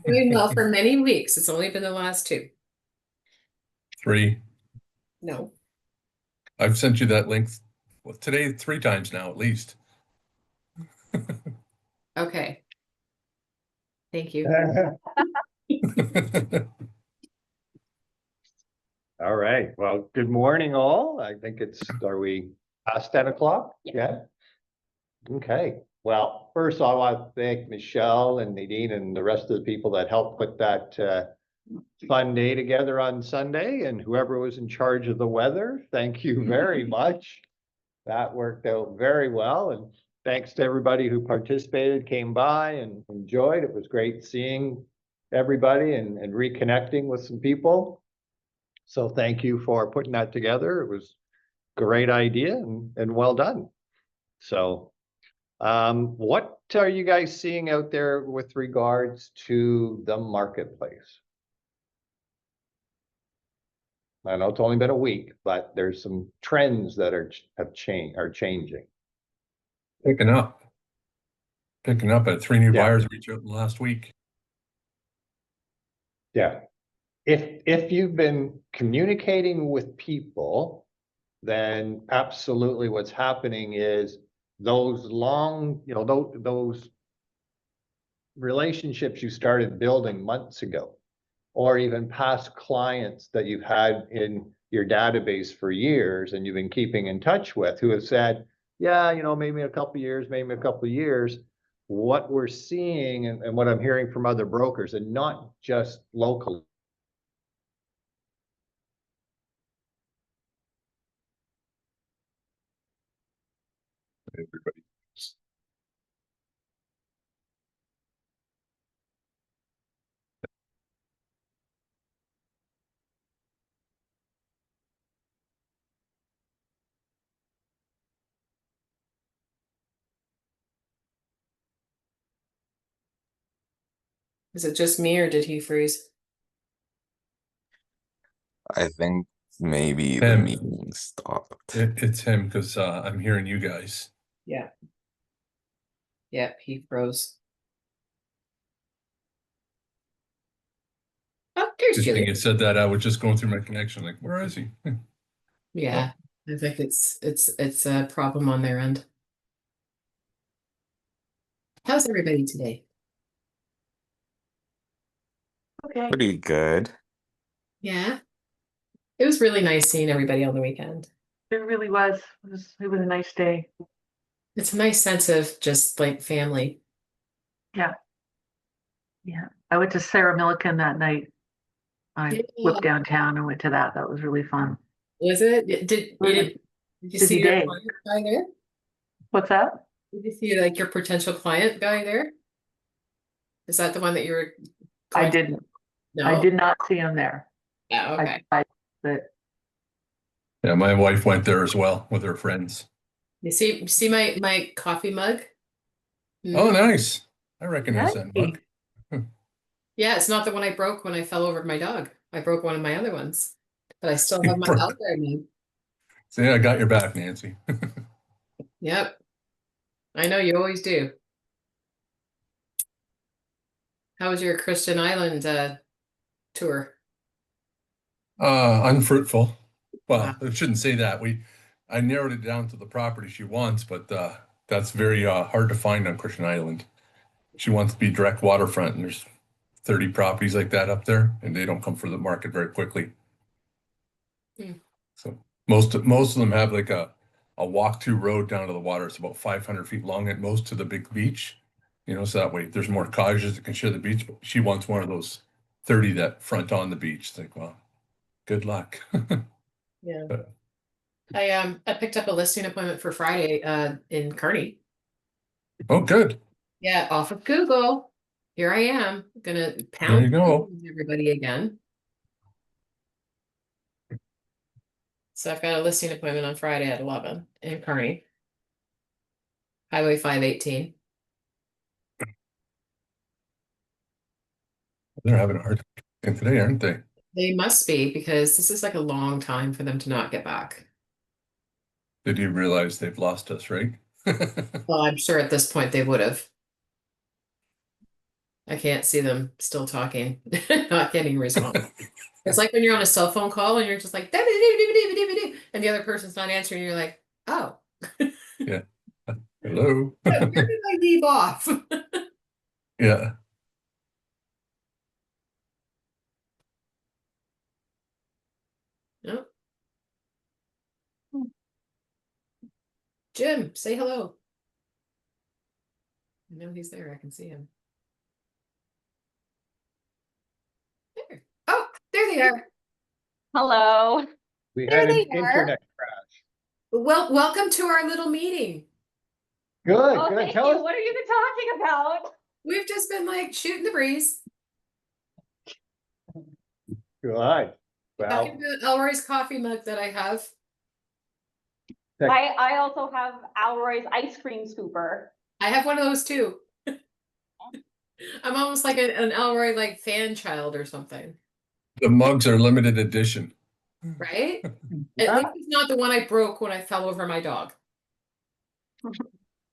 Doing well for many weeks. It's only been the last two. 3. No. I've sent you that link today 3 times now, at least. Okay. Thank you. All right. Well, good morning, all. I think are we past 10 o'clock? Yeah. Okay. Well, first I want to thank Michelle and Nadine and the rest of the people that helped put that fun day together on Sunday, and whoever was in charge of the weather. Thank you very much. That worked out very well. And thanks to everybody who participated, came by and enjoyed. It was great seeing everybody and reconnecting with some people. So thank you for putting that together. It was a great idea and well done. So what are you guys seeing out there with regards to the marketplace? I know it's only been a week, but there's some trends that are changing. Picking up. I had 3 new Yeah. buyers reach out in the last week. Yeah. If you've been communicating with people, then absolutely what's happening is those those relationships you started building months ago, or even past clients that you've had in your database for years and you've been keeping in touch with, who have said, yeah, maybe a couple of years, what we're seeing and what I'm hearing from other brokers, and not just locally. Everybody. Is it just me or did he freeze? I think maybe the Him. meeting stopped. It's him because I'm hearing you guys. Yeah. Yeah, he froze. Oh, there's Just Julie. think it said that I was just going through my connection. Like, where is he? Yeah, I think it's a problem on their end. How's everybody today? Okay. Pretty good. Yeah. It was really nice seeing everybody on the weekend. It really was. It was a nice day. It's a nice sense of just like family. Yeah. Yeah. I went to Sarah Milliken that night. I whipped downtown and went to that. That was really fun. Was it? Did you see Busy your day. client guy there? What's that? Did you see like your potential client guy there? Is that the one that you were I going to- didn't. No. I did not see him there. Oh, okay. But Yeah, my wife went there as well with her friends. You see my coffee mug? Oh, nice. I recognize that mug. Yeah, it's not the one I broke when I fell over my dog. I broke one of my other ones, but I still have my out there mug. See, I got your back, Nancy. Yep. I know you always do. How was your Christian Island tour? Unfruitful. Well, Wow. I shouldn't say that. I narrowed it down to the property she wants, but that's very hard to find on Christian Island. She wants to be direct waterfront, and there's 30 properties like that up there, and they don't come for the market very quickly. So most of them have like a walk-to road down to the water. It's about 500 feet long at most to the big beach. So that way there's more cottages that can share the beach. But she wants one of those 30 that front on the beach. It's like, well, good luck. Yeah. But I picked up a listing appointment for Friday in Kearney. oh, good. Yeah, off of Google. Here I am, gonna There pound you go. everybody again. So I've got a listing appointment on Friday at 11 in Kearney. Highway 518. They're having a hard time today, aren't they? They must be, because this is like a long time for them to not get back. Did you realize they've lost us, right? Well, I'm sure at this point they would have. I can't see them still talking, not getting a response. It's like when you're on a cell phone call and you're just like, "Da-da-da-da-da-da-da-da," and the other person's not answering, you're like, oh, Yeah. Hello. where did I leave off? Yeah. No. Jim, say hello. I know he's there. I can see him. There. Oh, there they are. Hello. We There had an they are. internet crash. Well, welcome to our little meeting. Good, Oh, good. thank Tell you. us. What are you talking about? We've just been like shooting the breeze, Good. talking Well, about Elroy's coffee mug that I have. I also have Alroy's ice cream scooper. I have one of those too. I'm almost like an Elroy like fan child or something, The mugs are limited edition. right? At yeah. least it's not the one I broke when I fell over my dog.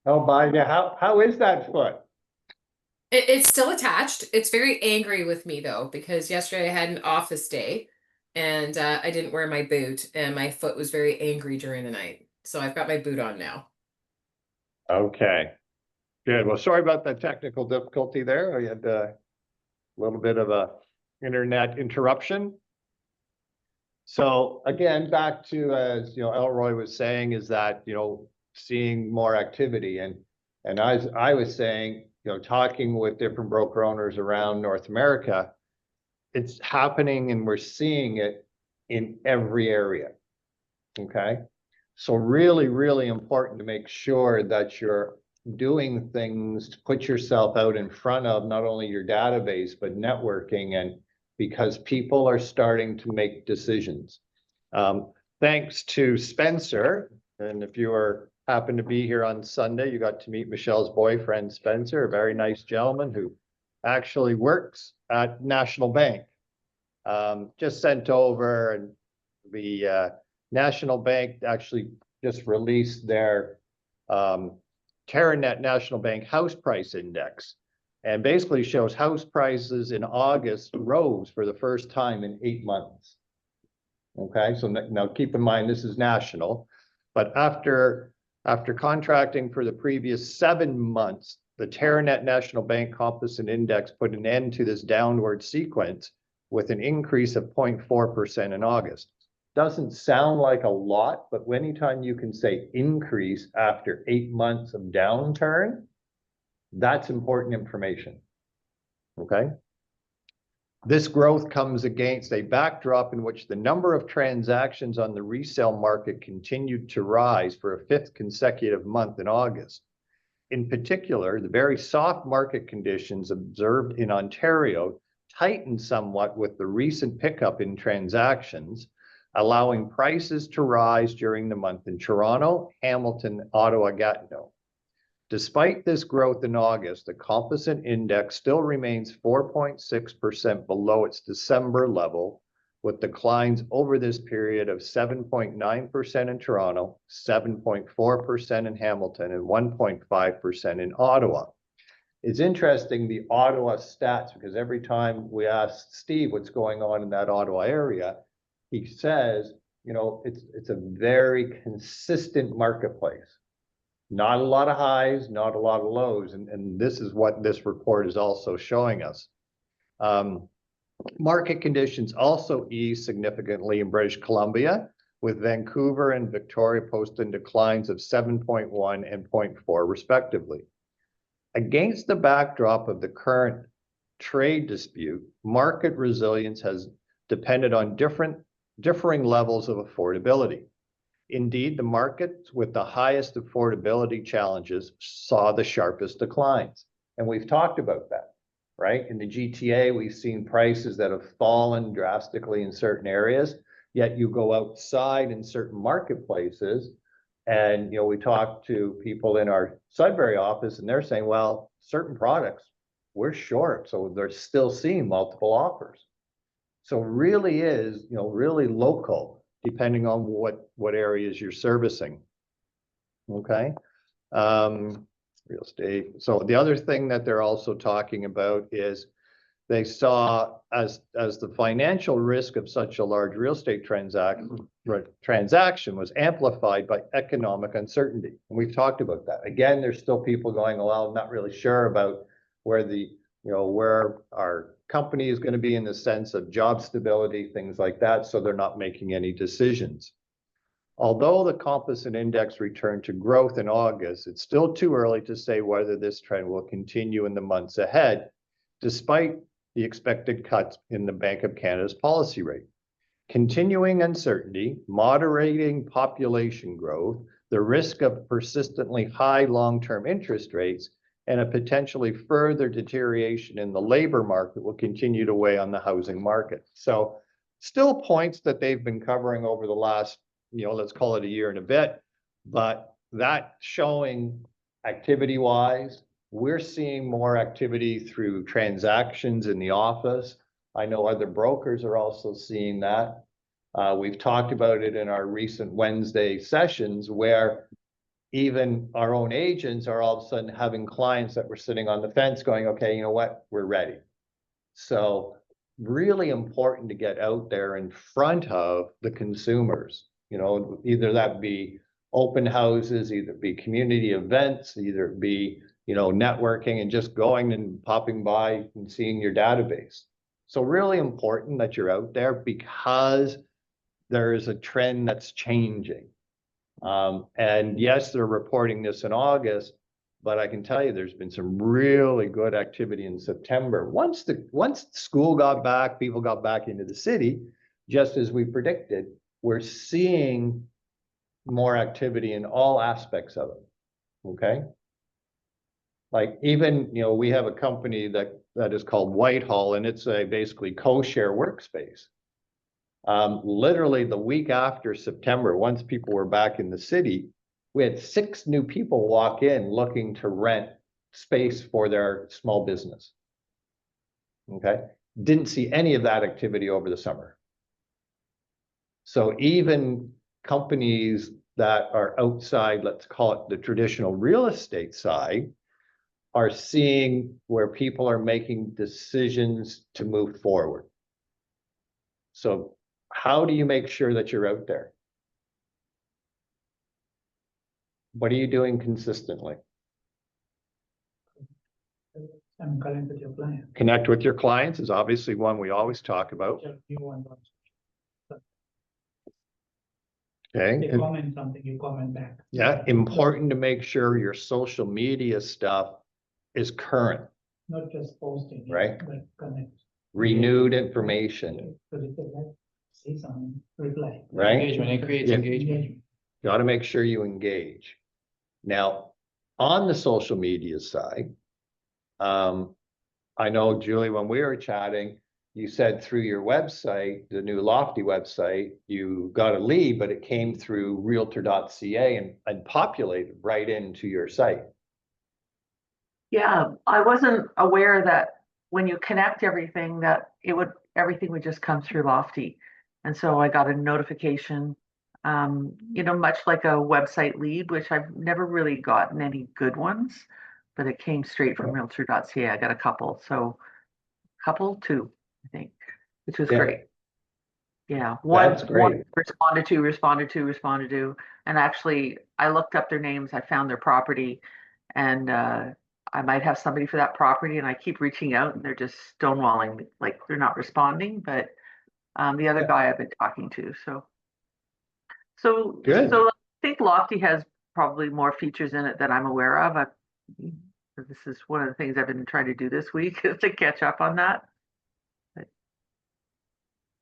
Oh, by how is that foot? It's still attached. It's very angry with me though, because yesterday I had an office day and I didn't wear my boot and my foot was very angry during the night. So I've got my boot on now. Okay. Good. Well, sorry about that technical difficulty there. We had a little bit of a internet interruption. So again, back to, as you know, Elroy was saying, is that, you know, seeing more activity and as I was saying, you know, talking with different broker owners around North America, it's happening and we're seeing it in every area. Okay. So really, really important to make sure that you're doing things to put yourself out in front of not only your database, but networking, and because people are starting to make decisions. Thanks to Spencer, and if you were happened to be here on Sunday, you got to meet Michelle's boyfriend, Spencer, a very nice gentleman who actually works at National Bank. Just sent over, and the National Bank actually just released their Terranet National Bank House Price Index, and basically shows house prices in August rose for the first time in 8 months. Okay, so now keep in mind this is national, but after contracting for the previous 7 months, the Terranet National Bank Composite Index put an end to this downward sequence with an increase of 0.4% in August. Doesn't sound like a lot, but anytime you can say increase after 8 months of downturn, that's important information. Okay. This growth comes against a backdrop in which the number of transactions on the resale market continued to rise for a 5th consecutive month in August. In particular, the very soft market conditions observed in Ontario tightened somewhat with the recent pickup in transactions, allowing prices to rise during the month in Toronto, Hamilton, Ottawa, Gatineau. Despite this growth in August, the composite index still remains 4.6% below its December level, with declines over this period of 7.9% in Toronto, 7.4% in Hamilton, and 1.5% in Ottawa. It's interesting, the Ottawa stats, because every time we ask Steve what's going on in that Ottawa area, he says, you know, it's a very consistent marketplace. Not a lot of highs, not a lot of lows, and this is what this report is also showing us. Market conditions also eased significantly in British Columbia, with Vancouver and Victoria posting declines of 7.1 and 0.4 respectively. Against the backdrop of the current trade dispute, market resilience has depended on differing levels of affordability. Indeed, the markets with the highest affordability challenges saw the sharpest declines. And we've talked about that, right? In the GTA, we've seen prices that have fallen drastically in certain areas, yet you go outside in certain marketplaces and, you know, we talk to people in our Sudbury office and they're saying, well, certain products we're short, so they're still seeing multiple offers. So really is, you know, really local, depending on what areas you're servicing. Okay. real estate. So the other thing that they're also talking about is they saw as the financial risk of such a large real estate transaction was amplified by economic uncertainty. And we've talked about that. Again, there's still people going, well, I'm not really sure about where where our company is going to be in the sense of job stability, things like that. So they're not making any decisions. Although the composite index returned to growth in August, it's still too early to say whether this trend will continue in the months ahead, despite the expected cuts in the Bank of Canada's policy rate. Continuing uncertainty, moderating population growth, the risk of persistently high long-term interest rates, and a potentially further deterioration in the labor market will continue to weigh on the housing market. So still points that they've been covering over the last, let's call it a year and a bit, but that showing activity-wise, we're seeing more activity through transactions in the office. I know other brokers are also seeing that. We've talked about it in our recent Wednesday sessions where even our own agents are all of a sudden having clients that were sitting on the fence going, okay, you know what, we're ready. So really important to get out there in front of the consumers, either that be open houses, either be community events, either be networking and just going and popping by and seeing your database. So really important that you're out there because there is a trend that's changing. And yes, they're reporting this in August, but I can tell you there's been some really good activity in September. Once school got back, people got back into the city, just as we predicted, we're seeing more activity in all aspects of it. Okay. Like even, we have a company that is called Whitehall, and it's a basically co-share workspace. Literally the week after September, once people were back in the city, we had 6 new people walk in looking to rent space for their small business. Okay. Didn't see any of that activity over the summer. So even companies that are outside, let's call it the traditional real estate side, are seeing where people are making decisions to move forward. So how do you make sure that you're out there? What are you doing consistently? Connect with your client. Connect with your clients is obviously one we always talk about. Okay. They comment something, you comment back. Yeah, important to make sure your social media stuff is current. Not just posting. Right. But connect. Renewed information. Say something, reply. Right. Engagement, it creates engagement. You got to make sure you engage. Now, on the social media side, I know, Julie, when we were chatting, you said through your website, the new Lofty website, you got a lead, but it came through realtor.ca and populated right into your site. Yeah, I wasn't aware that when you connect everything that everything would just come through Lofty. And so I got a notification, much like a website lead, which I've never really gotten any good ones, but it came straight from realtor.ca. I got a couple, two, I think, which was great. Yeah, one responded to, and actually I looked up their names, I found their property, and I might have somebody for that property, and I keep reaching out and they're just stonewalling me, like they're not responding, but the other guy I've been talking to, so Good. I think Lofty has probably more features in it that I'm aware of. This is one of the things I've been trying to do this week is to catch up on that.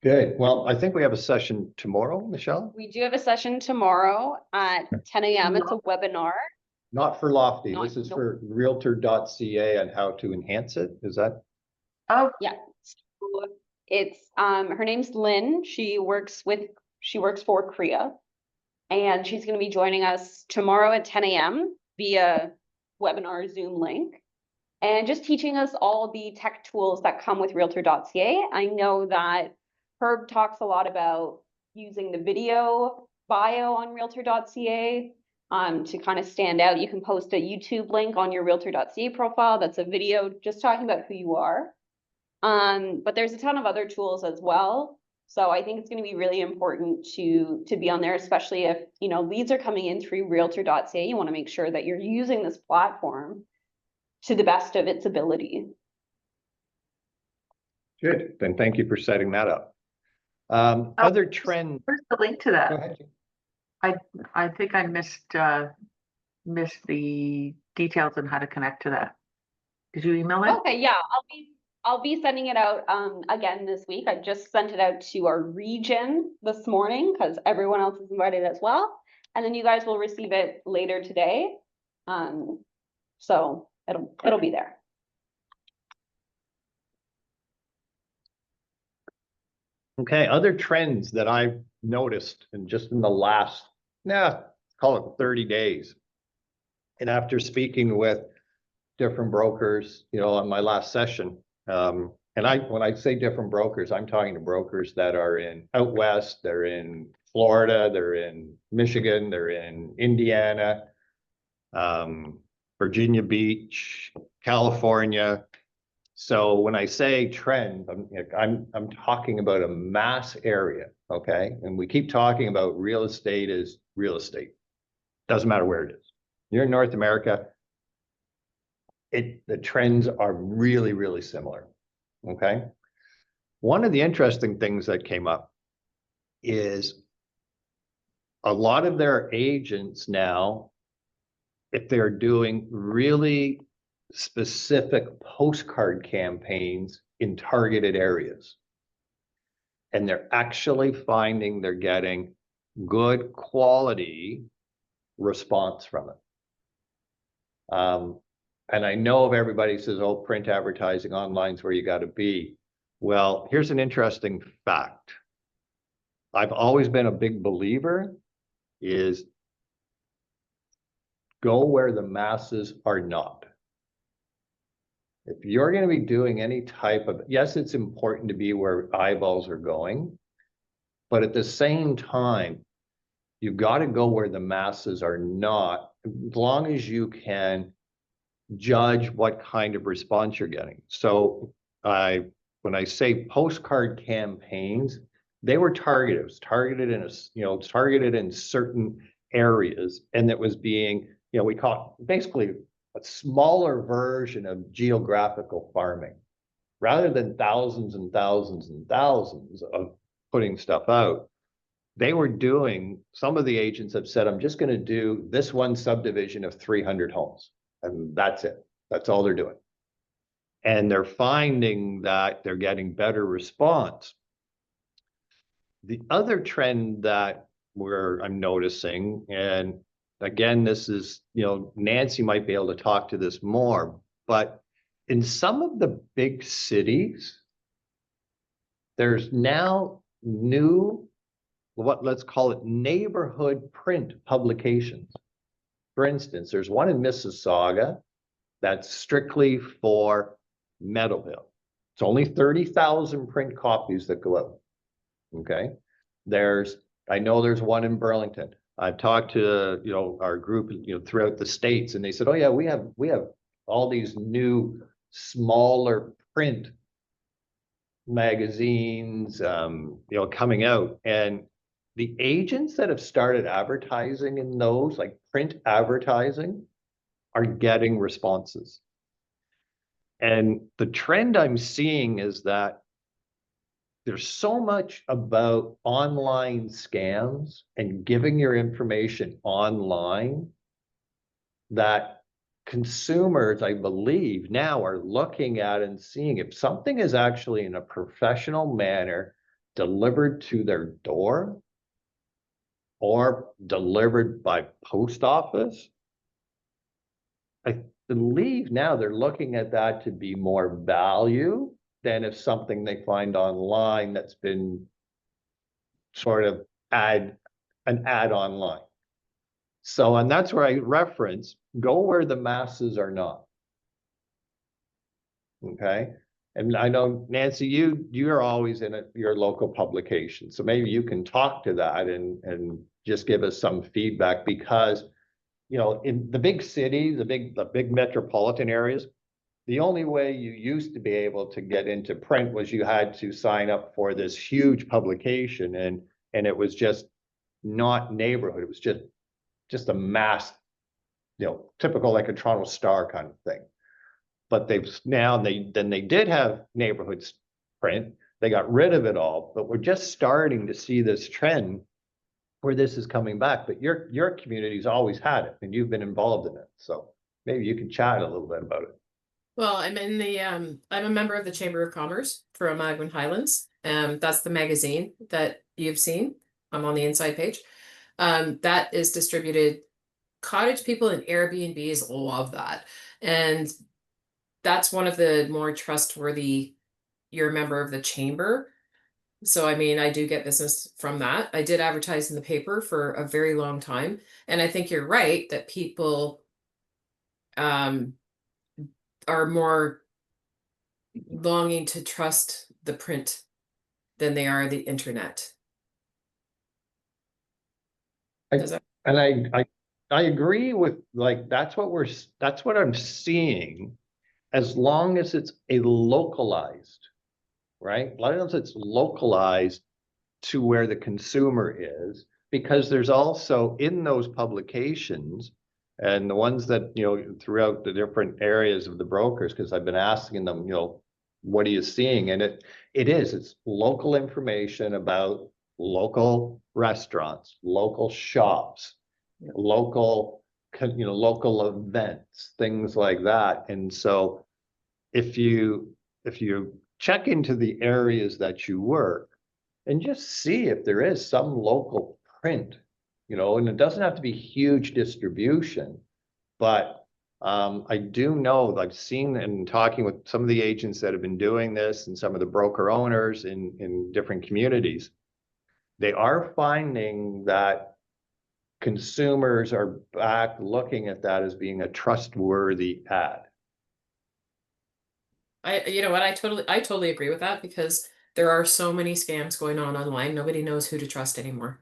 Good. Well, I think we have a session tomorrow, Michelle. We do have a session tomorrow at 10 a.m. It's a webinar. Not for Lofty. Not- This is nope. for realtor.ca and how to enhance it. Is that? Oh, Yeah. So it's her name's Lynn. She works for Korea, and she's going to be joining us tomorrow at 10 a.m. via webinar Zoom link, and just teaching us all the tech tools that come with realtor.ca. I know that Herb talks a lot about using the video bio on realtor.ca, to kind of stand out. You can post a YouTube link on your realtor.ca profile. That's a video just talking about who you are. But there's a ton of other tools as well. So I think it's going to be really important to be on there, especially if, you know, leads are coming in through realtor.ca. You want to make sure that you're using this platform to the best of its ability. Good, then thank you for setting that up. Other trend. Where's the link to Go that? ahead. I think I missed the details on how to connect to that. Did you email it? Okay, yeah, I'll be sending it out again this week. I just sent it out to our region this morning because everyone else is invited as well. And then you guys will receive it later today. So it'll be there. Okay, other trends that I've noticed in just in the last, call it 30 days. And after speaking with different brokers, you know, on my last session, and when I say different brokers, I'm talking to brokers that are in out west, they're in Florida, they're in Michigan, they're in Indiana, Virginia Beach, California. So when I say trend, I'm talking about a mass area, okay? And we keep talking about real estate is real estate. Doesn't matter where it is. You're in North America, the trends are really, really similar, okay? One of the interesting things that came up is a lot of their agents now, if they're doing really specific postcard campaigns in targeted areas. And they're actually finding they're getting good quality response from it. And I know if everybody says, oh, print advertising online's where you got to be. Well, here's an interesting fact. I've always been a big believer is go where the masses are not. If you're going to be doing any type of, yes, it's important to be where eyeballs are going, but at the same time, you've got to go where the masses are not, as long as you can judge what kind of response you're getting. So when I say postcard campaigns, they were targeted. It was targeted in targeted in certain areas, and it was being, we call it basically a smaller version of geographical farming. Rather than thousands and thousands and thousands of putting stuff out, they were doing, some of the agents have said, I'm just going to do this one subdivision of 300 homes. And that's it. That's all they're doing. And they're finding that they're getting better response. The other trend that I'm noticing, and again, this is, Nancy might be able to talk to this more, but in some of the big cities, there's now new, let's call it neighborhood print publications. For instance, there's one in Mississauga that's strictly for Meadowville. It's only 30,000 print copies that go out. Okay. I know there's one in Burlington. I've talked to, our group, throughout the States, and they said, oh yeah, we have all these new smaller print magazines, coming out, and the agents that have started advertising in those, like print advertising, are getting responses. And the trend I'm seeing is that there's so much about online scams and giving your information online that consumers, I believe, now are looking at and seeing if something is actually in a professional manner delivered to their door or delivered by post office. I believe now they're looking at that to be more value than if something they find online that's been sort of an ad online. So, and that's where I reference, go where the masses are not. Okay. And I know, Nancy, you're always in your local publication. So maybe you can talk to that and just give us some feedback, because in the big cities, the big metropolitan areas, the only way you used to be able to get into print was you had to sign up for this huge publication, and it was just not neighborhood. It was just a mass, typical like a Toronto Star kind of thing. But they did have neighborhood print. They got rid of it all, but we're just starting to see this trend where this is coming back. But your community's always had it, and you've been involved in it. So maybe you can chat a little bit about it. Well, I'm a member of the Chamber of Commerce from Agwin Highlands. That's the magazine that you've seen. I'm on the inside page. That is distributed. Cottage people and Airbnbs love that. And that's one of the more trustworthy, you're a member of the chamber. So, I mean, I do get business from that. I did advertise in the paper for a very long time. And I think you're right that people are more longing to trust the print than they are the internet. Does that- And I agree with, like, that's what I'm seeing, as long as it's a localized, right? As long as it's localized to where the consumer is, because there's also in those publications and the ones that, throughout the different areas of the brokers, because I've been asking them, what are you seeing? And it's local information about local restaurants, local shops, local events, things like that. And so if you check into the areas that you work and just see if there is some local print, and it doesn't have to be huge distribution, but I do know, I've seen and talking with some of the agents that have been doing this and some of the broker owners in different communities, they are finding that consumers are back looking at that as being a trustworthy ad. you know what, I totally agree with that, because there are so many scams going on online. Nobody knows who to trust anymore.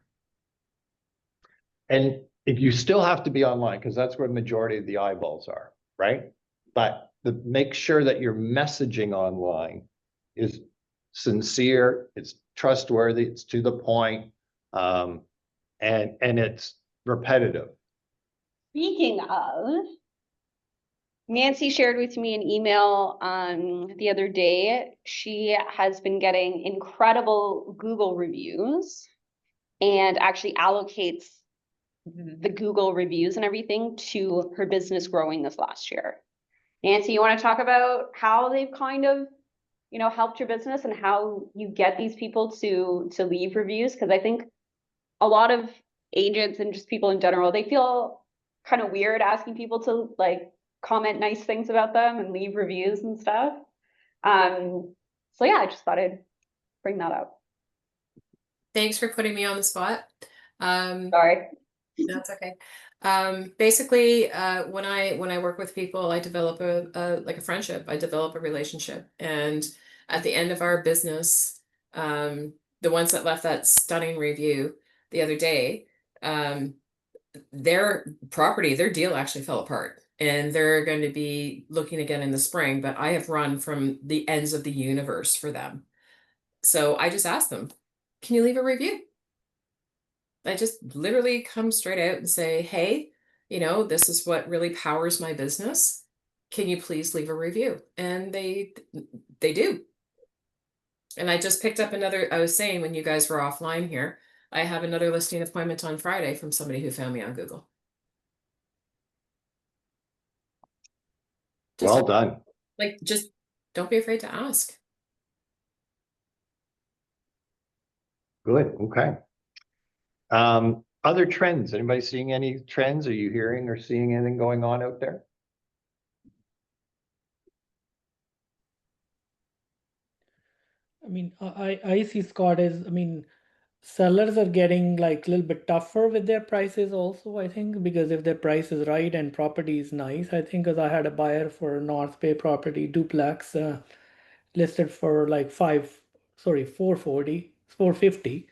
And if you still have to be online, because that's where the majority of the eyeballs are, right? But make sure that your messaging online is sincere, it's trustworthy, it's to the point, and it's repetitive. Speaking of, Nancy shared with me an email the other day. She has been getting incredible Google reviews and actually allocates the Google reviews and everything to her business growing this last year. Nancy, you want to talk about how they've kind of, helped your business and how you get these people to leave reviews? Because I think a lot of agents and just people in general, they feel kind of weird asking people to like comment nice things about them and leave reviews and stuff. So yeah, I just thought I'd bring that up. Thanks for putting me on the spot. Sorry. That's okay. Basically, when I work with people, I develop a friendship. I develop a relationship, and at the end of our business, the ones that left that stunning review the other day, their deal actually fell apart, and they're going to be looking again in the spring. But I have run from the ends of the universe for them, so I just asked them, "Can you leave a review?" I just literally come straight out and say, hey, this is what really powers my business. Can you please leave a review? And they do. And I just picked up I was saying when you guys were offline here, I have another listing appointment on Friday from somebody who found me on Google. Well done. Just don't be afraid to ask. Good. Okay. Other trends, anybody seeing any trends? Are you hearing or seeing anything going on out there? I mean, I see, Scott, sellers are getting like a little bit tougher with their prices also, I think, because if their price is right and property is nice, I think, because I had a buyer for North Bay property duplex listed for like 450.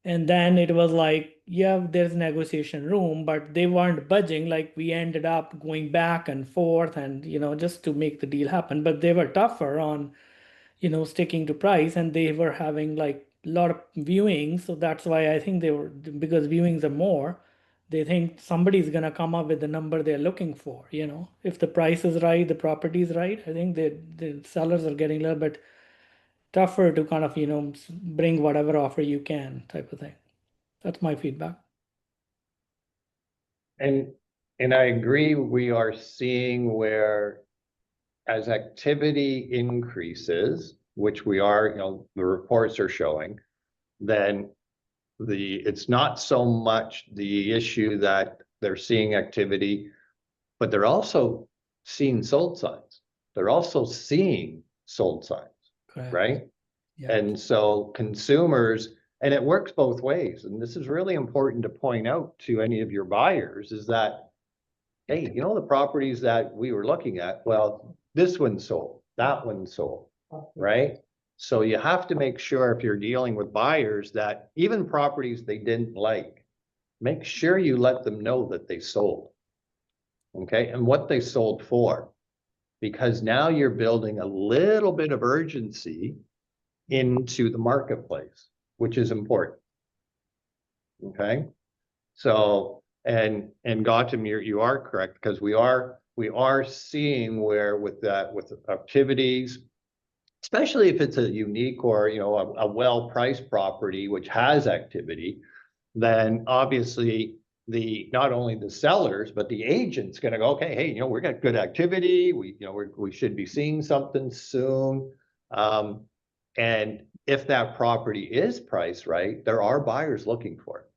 And then it was like, yeah, there's negotiation room, but they weren't budging. Like we ended up going back and forth and, just to make the deal happen. But they were tougher on, sticking to price, and they were having like a lot of viewings. So that's why I think because viewings are more, they think somebody's gonna come up with the number they're looking for. If the price is right, the property is right. I think the sellers are getting a little bit tougher to kind of, bring whatever offer you can type of thing. That's my feedback. And, and I agree, we are seeing where as activity increases, which we are, the reports are showing, then it's not so much the issue that they're seeing activity, but they're also seeing sold signs. They're also seeing sold signs, Correct. right? Yeah. And so consumers, and it works both ways. And this is really important to point out to any of your buyers is that, hey, the properties that we were looking at, well, this one sold, that one sold, right? So you have to make sure if you're dealing with buyers that even properties they didn't like, make sure you let them know that they sold. Okay, and what they sold for. Because now you're building a little bit of urgency into the marketplace, which is important. Okay, so and Gautam, you are correct, because we are seeing where with activities, especially if it's a unique or a well-priced property which has activity, then obviously not only the sellers but the agent's going to go, okay, hey, we got good activity, we should be seeing something soon. And if that property is priced right, there are buyers looking for it.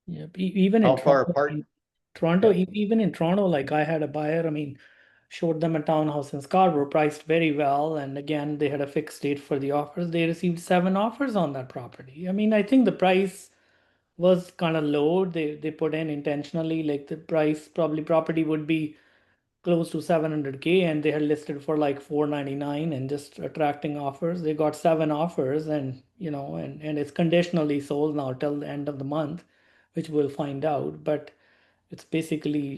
Yeah, even How in far apart? Toronto, Yeah. even in Toronto, like I had a buyer, showed them a townhouse in Scarborough, priced very well. And again, they had a fixed date for the offers. They received 7 offers on that property. I think the price was kind of low. They put in intentionally, like the price probably property would be close to 700K, and they had listed for like 499 and just attracting offers. They got 7 offers, and and it's conditionally sold now till the end of the month, which we'll find out. But it's basically,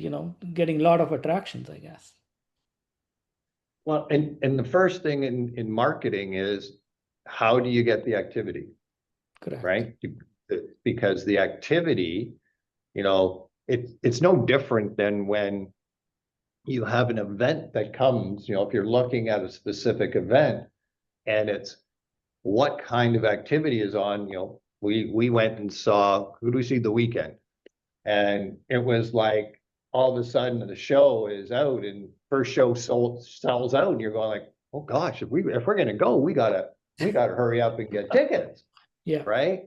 getting a lot of attractions, I guess. Well, and the first thing in marketing is, how do you get the activity? Correct. Right? Because the activity, it's no different than when you have an event that comes, if you're looking at a specific event and it's what kind of activity is on, we went and saw, who do we see the weekend? And it was like, all of a sudden the show is out and first show sells out, and you're going like, oh gosh, if we're gonna go, we gotta hurry up and get tickets. Yeah. Right.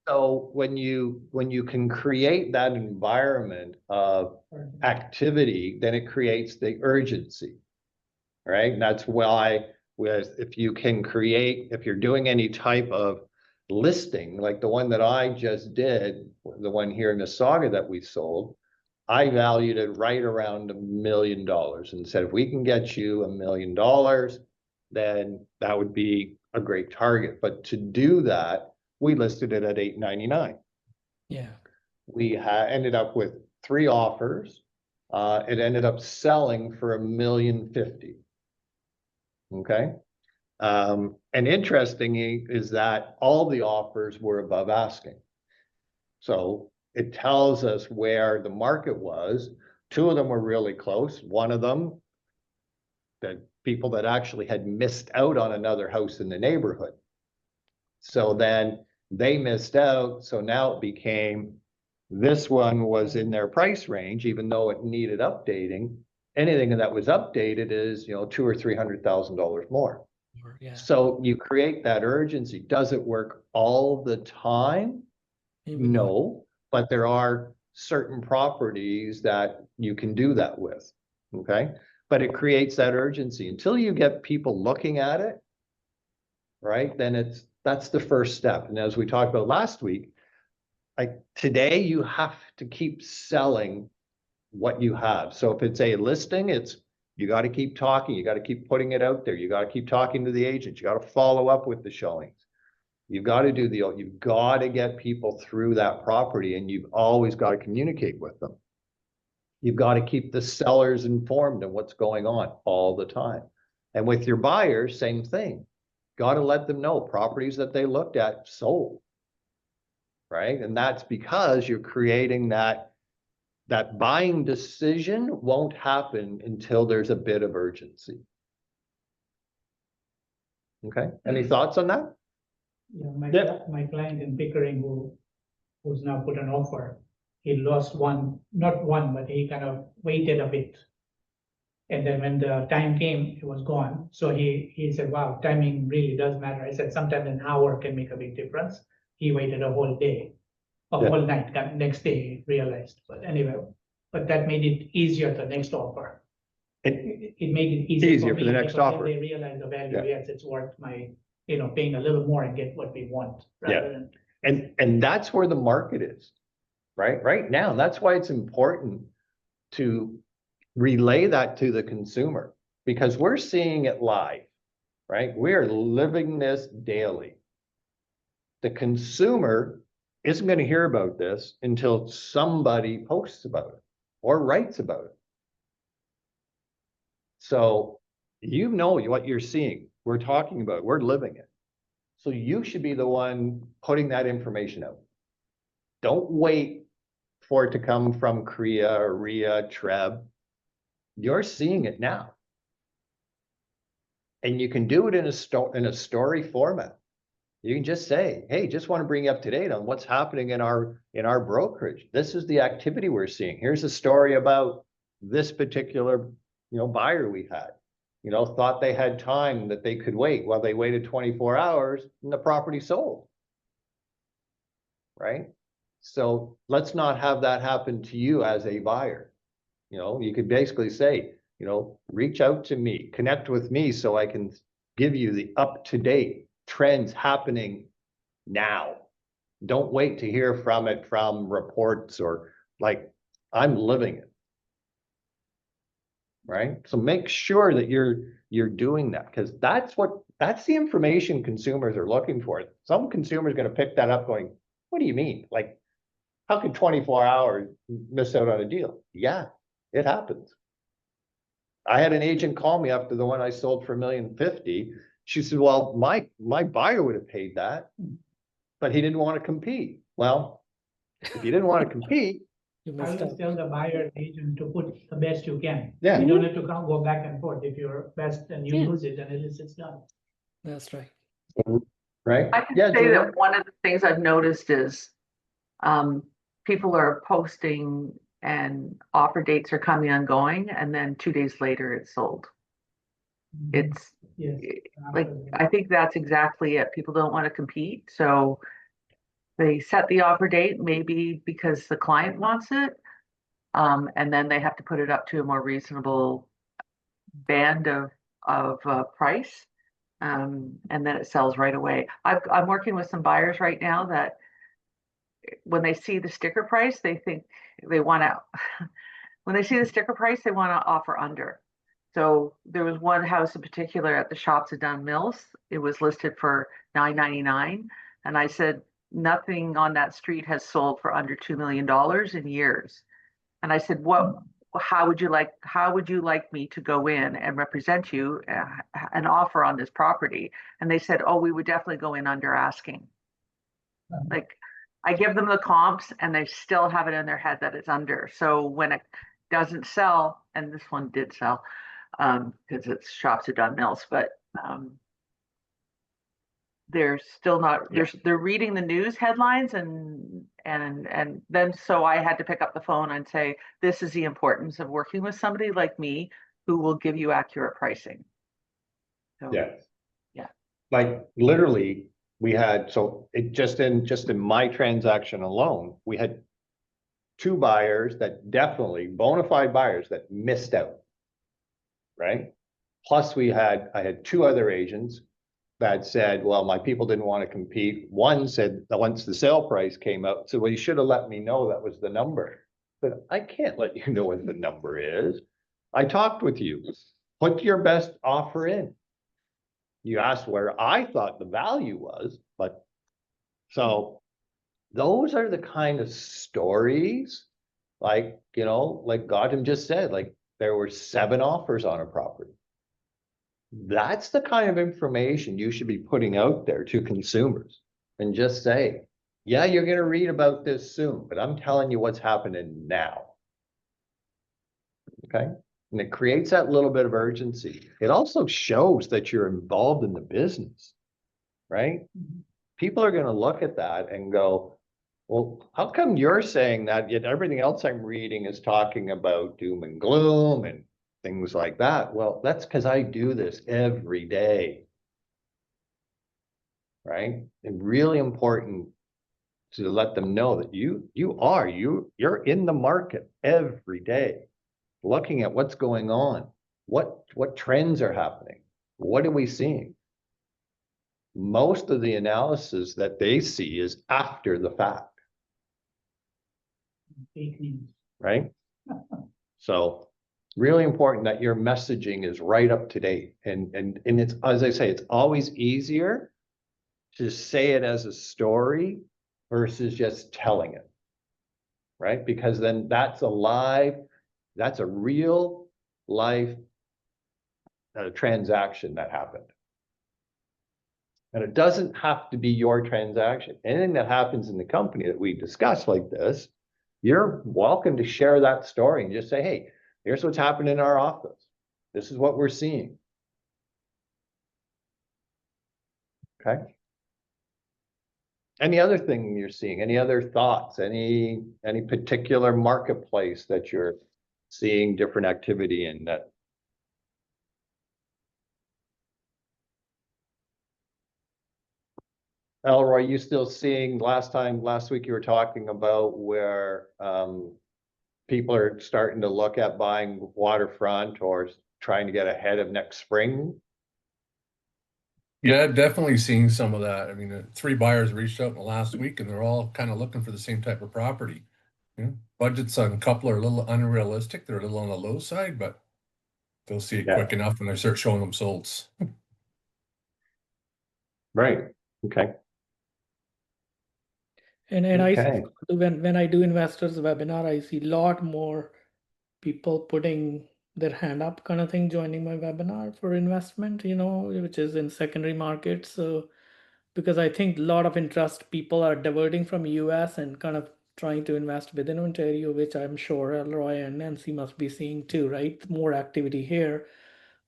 So when you can create that environment of activity, then it creates the urgency. Right. And that's why if you're doing any type of listing, like the one that I just did, the one here in Mississauga that we sold, I valued it right around $1 million and said, if we can get you $1 million, then that would be a great target. But to do that, we listed it at $899. Yeah. We ended up with 3 offers. It ended up selling for $1,050,000. Okay. And interestingly is that all the offers were above asking. So it tells us where the market was. 2 of them were really close. One of them, the people that actually had missed out on another house in the neighborhood. So then they missed out. So now it became, this one was in their price range, even though it needed updating. Anything that was updated is, $200,000 or $300,000 more. Yeah. So you create that urgency. Does it work all the time? Maybe not. No, but there are certain properties that you can do that with. Okay. But it creates that urgency until you get people looking at it. Right. Then that's the first step. And as we talked about last week, like today, you have to keep selling what you have. So if it's a listing, you got to keep talking, you got to keep putting it out there, you got to keep talking to the agent, you got to follow up with the showings. You've got to you've got to get people through that property, and you've always got to communicate with them. You've got to keep the sellers informed of what's going on all the time. And with your buyers, same thing. Got to let them know properties that they looked at sold. Right? And that's because you're creating that buying decision won't happen until there's a bit of urgency. Okay, any thoughts on that? Yeah, my client in Pickering who's now put an offer, he lost not one, but he kind of waited a bit. And then when the time came, it was gone. So he said, wow, timing really does matter. I said, sometimes an hour can make a big difference. He waited a whole day, a whole night, next day he realized. But anyway, but that made it easier the next offer. It made it easier for the next offer. They realize the value, yes, it's worth my, paying a little more and get what we want. Rather than. And that's where the market is, right now. That's why it's important to relay that to the consumer, because we're seeing it live, right? We are living this daily. The consumer isn't going to hear about this until somebody posts about it or writes about it. So you know what you're seeing. We're talking about it. We're living it. So you should be the one putting that information out. Don't wait for it to come from CREA or RIA, TREB. You're seeing it now. And you can do it in a story format. You can just say, hey, just want to bring you up to date on what's happening in our brokerage. This is the activity we're seeing. Here's a story about this particular, buyer we had. Thought they had time that they could wait. Well, they waited 24 hours and the property sold. Right? So let's not have that happen to you as a buyer. You could basically say, reach out to me, connect with me so I can give you the up-to-date trends happening now. Don't wait to hear from reports or I'm living it. Right? So make sure that you're doing that, because that's the information consumers are looking for. Some consumers are going to pick that up going, what do you mean? How can 24 hours miss out on a deal? Yeah, it happens. I had an agent call me after the one I sold for $1,050,000. She said, well, my buyer would have paid that, but he didn't want to compete. Well, if you didn't want to compete, I always tell the buyer agent to put the best you can. Yeah. You don't have to go back and forth. If you're best and you lose it, then it's done. That's right. right? I can Yeah, say Julia? that one of the things I've noticed is people are posting and offer dates are coming and going, and then 2 days later it's sold. It's Yes. I think that's exactly it. People don't want to compete, so they set the offer date maybe because the client wants it, and then they have to put it up to a more reasonable band of price, and then it sells right away. I'm working with some buyers right now that when they see the sticker price, they think they want to. When they see the sticker price, they want to offer under. So there was one house in particular at the Shops at Dunn Mills. It was listed for $999, and I said nothing on that street has sold for under $2 million in years. And I said, how would you like me to go in and represent you an offer on this property? And they said, oh, we would definitely go in under asking. I give them the comps and they still have it in their head that it's under. So when it doesn't sell, and this one did sell, because it's Shops at Dunn Mills, but they're still not, they're reading the news headlines and then so I had to pick up the phone and say, this is the importance of working with somebody like me who will give you accurate pricing. So, yeah. Literally, we had, so it just in my transaction alone, we had 2 buyers that definitely bona fide buyers that missed out. Right? Plus I had 2 other agents that said, well, my people didn't want to compete. One said that once the sale price came out, said, well, you should have let me know that was the number. But I can't let you know what the number is. I talked with you. Put your best offer in. You asked where I thought the value was, but So those are the kind of stories, like, you know, like Gautam just said, like there were 7 offers on a property. That's the kind of information you should be putting out there to consumers and just say, yeah, you're going to read about this soon, but I'm telling you what's happening now. Okay. And it creates that little bit of urgency. It also shows that you're involved in the business, right? People are going to look at that and go, well, how come you're saying that yet everything else I'm reading is talking about doom and gloom and things like that? Well, that's because I do this every day, right? And really important to let them know that you're in the market every day, looking at what's going on, what trends are happening, what are we seeing? Most of the analysis that they see is after the fact. Fake news. Right? So really important that your messaging is right up to date. And it's, as I say, it's always easier to say it as a story versus just telling it. Right? Because then that's a real life transaction that happened. And it doesn't have to be your transaction. Anything that happens in the company that we discuss like this, you're welcome to share that story and just say, hey, here's what's happened in our office. This is what we're seeing. Okay. Any other thing you're seeing? Any other thoughts? Any particular marketplace that you're seeing different activity in that? Elroy, you still seeing last week you were talking about where people are starting to look at buying waterfront or trying to get ahead of next spring? Yeah, definitely seeing some of that. I mean, 3 buyers reached out in the last week and they're all kind of looking for the same type of property. You know, budgets on a couple are a little unrealistic. They're a little on the low side, but they'll see it quick enough when they start showing them solds. Right. Okay. And I see Okay. when I do investors webinar, I see a lot more people putting their hand up kind of thing, joining my webinar for investment, you know, which is in secondary markets. So because I think a lot of interest, people are diverting from US and kind of trying to invest within Ontario, which I'm sure Elroy and Nancy must be seeing too, right? More activity here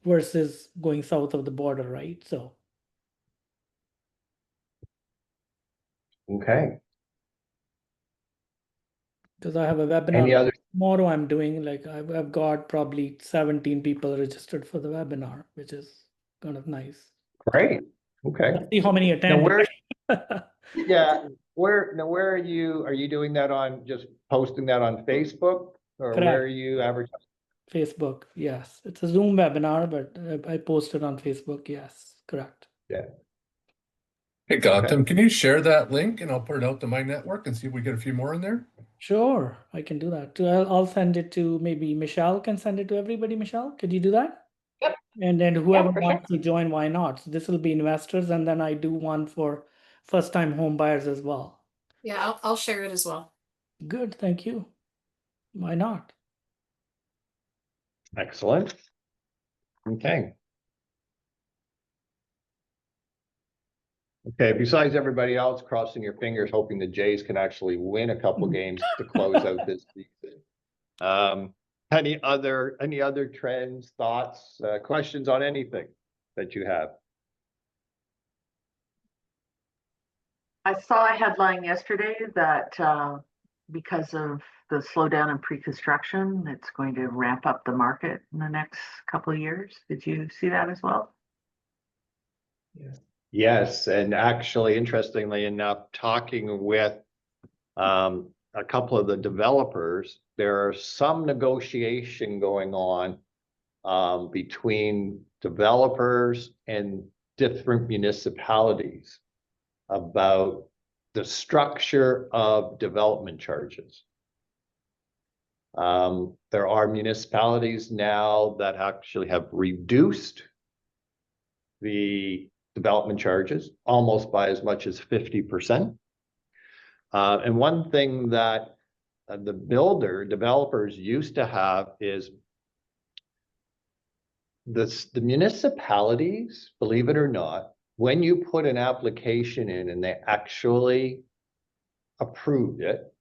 versus going south of the border, right? So Okay. because I have a Any webinar other? tomorrow, I'm doing like I've got probably 17 people registered for the webinar, which is kind of nice. Great. Okay. Let's see how many Now attend. where? Yeah. Where are you? Are you doing that on just posting that on Facebook, or Correct. where are you advertising? Facebook, yes. It's a Zoom webinar, but I posted on Facebook. Yes, correct. Yeah. Hey, Gautam, can you share that link and I'll put it out to my network and see if we get a few more in there? Sure, I can do that. I'll send it to maybe Michelle can send it to everybody. Michelle, could you do that? Yep. And then whoever for wants to join, why not? So this will be investors, and then I do one for first-time home buyers as well. Yeah, I'll share it as well. Good, thank you. Why not? Excellent. Okay. Okay, besides everybody else crossing your fingers, hoping the Jays can actually win a couple games to close out this season. Any other trends, thoughts, questions on anything that you have? I saw a headline yesterday that because of the slowdown in pre-construction, it's going to ramp up the market in the next couple of years. Did you see that as well? Yes. Yes, and actually, interestingly enough, talking with a couple of the developers, there are some negotiation going on between developers and different municipalities about the structure of development charges. There are municipalities now that actually have reduced the development charges almost by as much as 50%. And one thing that the developers used to have is the municipalities, believe it or not, when you put an application in and they actually approved it,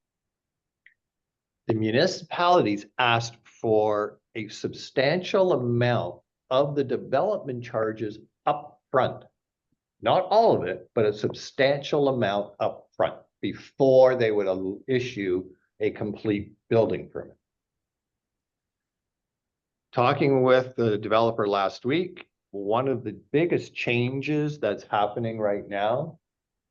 the municipalities asked for a substantial amount of the development charges up front. Not all of it, but a substantial amount up front before they would issue a complete building permit. Talking with the developer last week, one of the biggest changes that's happening right now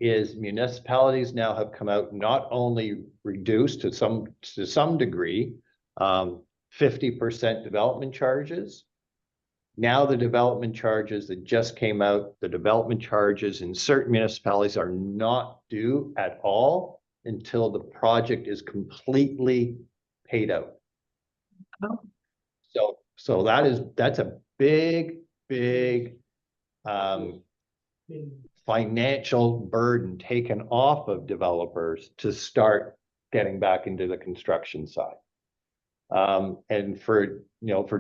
is municipalities now have come out, not only reduced to some degree, 50% development charges. Now the development charges that just came out, the development charges in certain municipalities are not due at all until the project is completely paid out. Oh. So that's a big financial burden taken off of developers to start getting back into the construction side. And for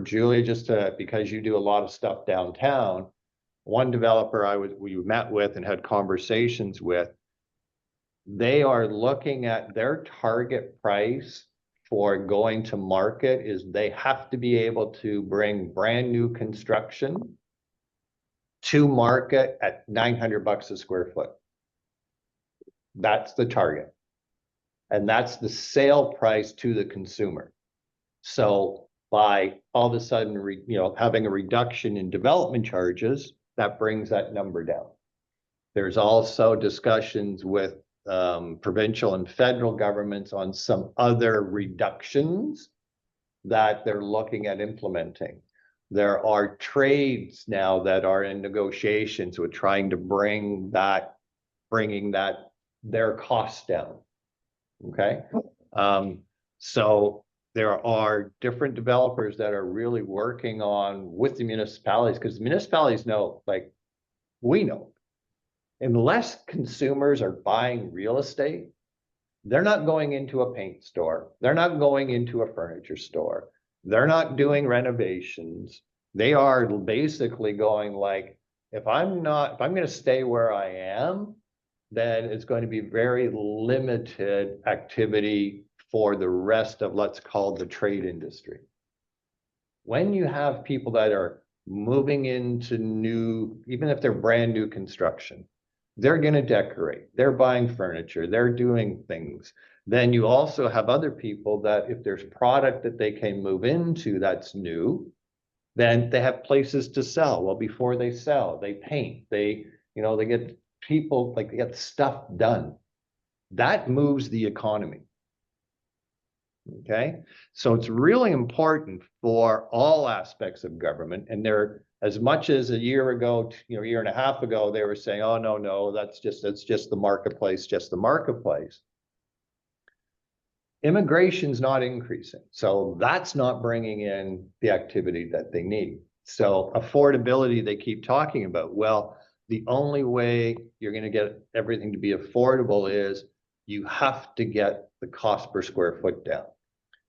Julia, just because you do a lot of stuff downtown, one developer we met with and had conversations with, they are looking at their target price for going to market is they have to be able to bring brand new construction to market at $900 a square foot. That's the target. And that's the sale price to the consumer. So by all of a sudden, having a reduction in development charges, that brings that number down. There's also discussions with provincial and federal governments on some other reductions that they're looking at implementing. There are trades now that are in negotiations with trying to bringing their costs down. Okay. So there are different developers that are really working on with the municipalities, because the municipalities know, like we know, unless consumers are buying real estate, they're not going into a paint store. They're not going into a furniture store. They're not doing renovations. They are basically going like, if I'm going to stay where I am, then it's going to be very limited activity for the rest of, let's call the trade industry. When you have people that are moving into new, even if they're brand new construction, they're going to decorate, they're buying furniture, they're doing things. Then you also have other people that if there's product that they can move into that's new, then they have places to sell. Well, before they sell, they paint, they get people, like they get stuff done. That moves the economy. Okay, so it's really important for all aspects of government. And there, as much as a year ago, year and a half ago, they were saying, oh, no, that's just the marketplace, just the marketplace. Immigration's not increasing. So that's not bringing in the activity that they need. So affordability, they keep talking about. Well, the only way you're going to get everything to be affordable is you have to get the cost per square foot down.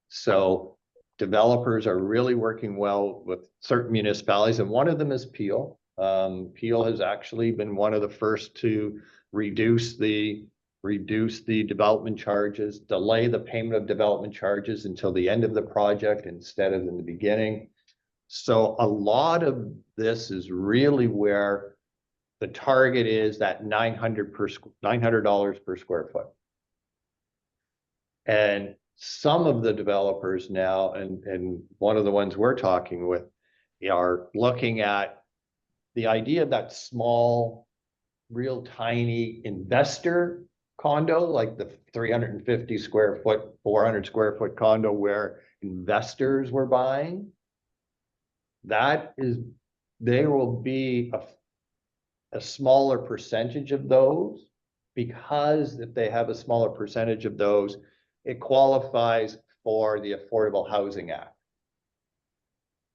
So developers are really working well with certain municipalities, and one of them is Peel. Peel has actually been one of the first to reduce the development charges, delay the payment of development charges until the end of the project instead of in the beginning. So a lot of this is really where the target is, that $900 per square foot. And some of the developers now, and one of the ones we're talking with, are looking at the idea of that small, real tiny investor condo, like the 350 square foot, 400 square foot condo where investors were buying. There will be a smaller percentage of those, because if they have a smaller percentage of those, it qualifies for the Affordable Housing Act.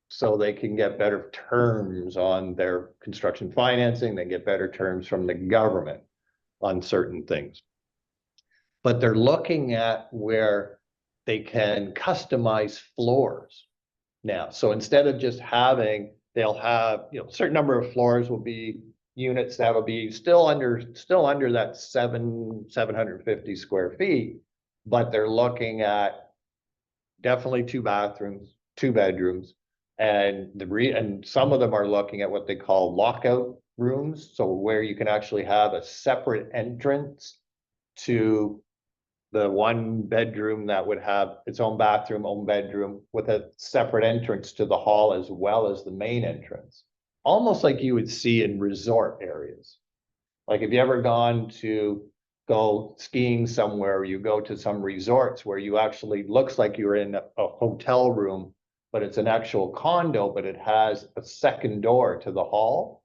So they can get better terms on their construction financing, they get better terms from the government on certain things. but they're looking at where they can customize floors now. So instead of just having, they'll have, you know, a certain number of floors will be units that'll be still under that 750 square feet, but they're looking at definitely 2 bathrooms, 2 bedrooms, and and some of them are looking at what they call lockout rooms, so where you can actually have a separate entrance to the 1 bedroom that would have its own bathroom, own bedroom, with a separate entrance to the hall as well as the main entrance. Almost like you would see in resort areas. Like, have you ever gone to go skiing somewhere, or you go to some resorts where you actually looks like you're in a hotel room, but it's an actual condo, but it has a second door to the hall?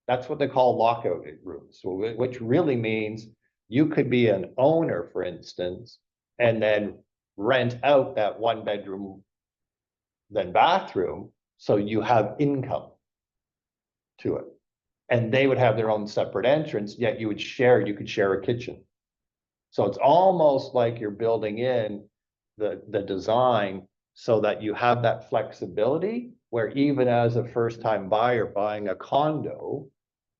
That's what they call lockout rooms, which really means you could be an owner, for instance, and then rent out that 1 bedroom, then bathroom, so you have income to it. And they would have their own separate entrance, yet you could share a kitchen. So it's almost like you're building in the design so that you have that flexibility, where even as a first-time buyer buying a condo,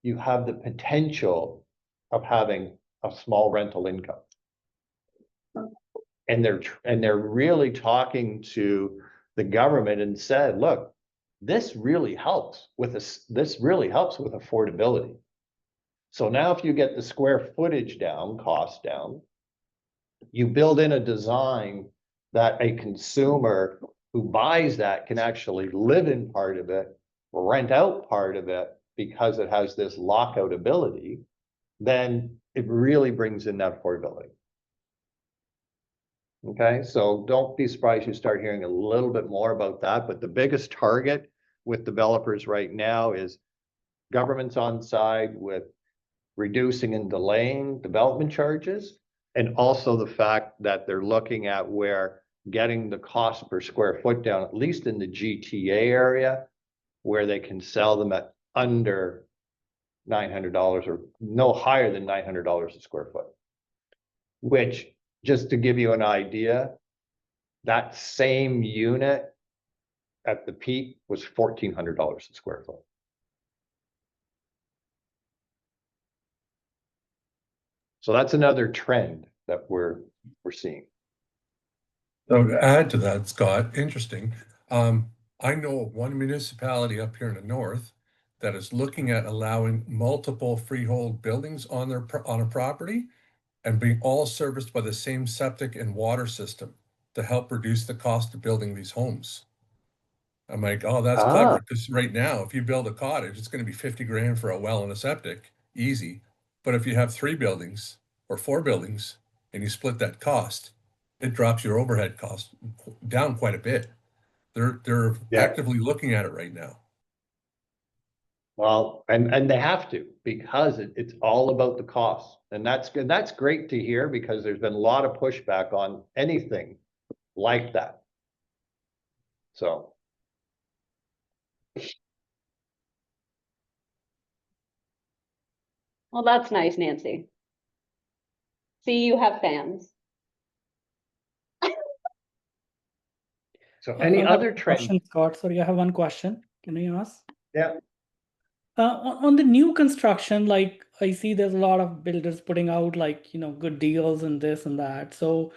you have the potential of having a small rental income. And they're really talking to the government and said, look, this really helps with affordability. So now if you get the square footage down, cost down, you build in a design that a consumer who buys that can actually live in part of it, rent out part of it, because it has this lockout ability, then it really brings in that affordability. Okay, so don't be surprised you start hearing a little bit more about that, but the biggest target with developers right now is governments on side with reducing and delaying development charges, and also the fact that they're looking at where getting the cost per square foot down, at least in the GTA area, where they can sell them at under $900 or no higher than $900 a square foot. Which, just to give you an idea, that same unit at the peak was $1,400 a square foot. So that's another trend that we're seeing. So to add to that, Scott, interesting. I know of one municipality up here in the north that is looking at allowing multiple freehold buildings on a property and being all serviced by the same septic and water system to help reduce the cost of building these homes. I'm like, oh, that's clever, because right now, if you build a cottage, it's going to be 50 grand for a well and a septic, easy. But if you have 3 buildings or 4 buildings and you split that cost, it drops your overhead cost down quite a bit. They're actively looking at it right now. Well, and they have to, because it's all about the cost. And that's good. That's great to hear, because there's been a lot of pushback on anything like that. So. Well, that's nice, Nancy. See, you have fans. So any other trends? Question, Scott. Sorry, I have one question. Can I ask? Yeah. On the new construction, like I see there's a lot of builders putting out like, good deals and this and that. So,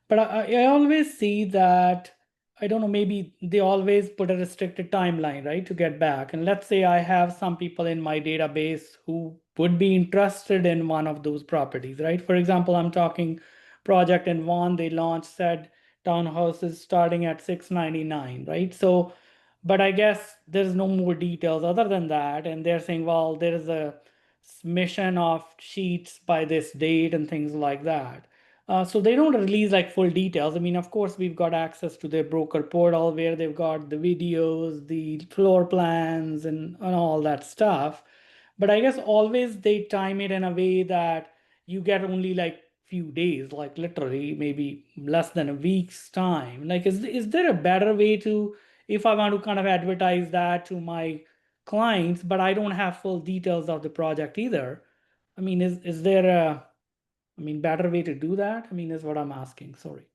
but I always see that, I don't know, maybe they always put a restricted timeline, right, to get back. And let's say I have some people in my database who would be interested in one of those properties, right? For example, I'm talking project in Vaughan, they launched said townhouses starting at $699, right? So, but I guess there's no more details other than that. And they're saying, well, there is a submission of sheets by this date and things like that. So they don't release like full details. I mean, of course, we've got access to their broker portal where they've got the videos, the floor plans, and all that stuff. But I guess always they time it in a way that you get only like few days, like literally maybe less than a week's time. Like, is there a better way to, if I want to kind of advertise that to my clients, but I don't have full details of the project either? I mean, is there a I mean, better way to do that? I mean, is what I'm asking. Sorry.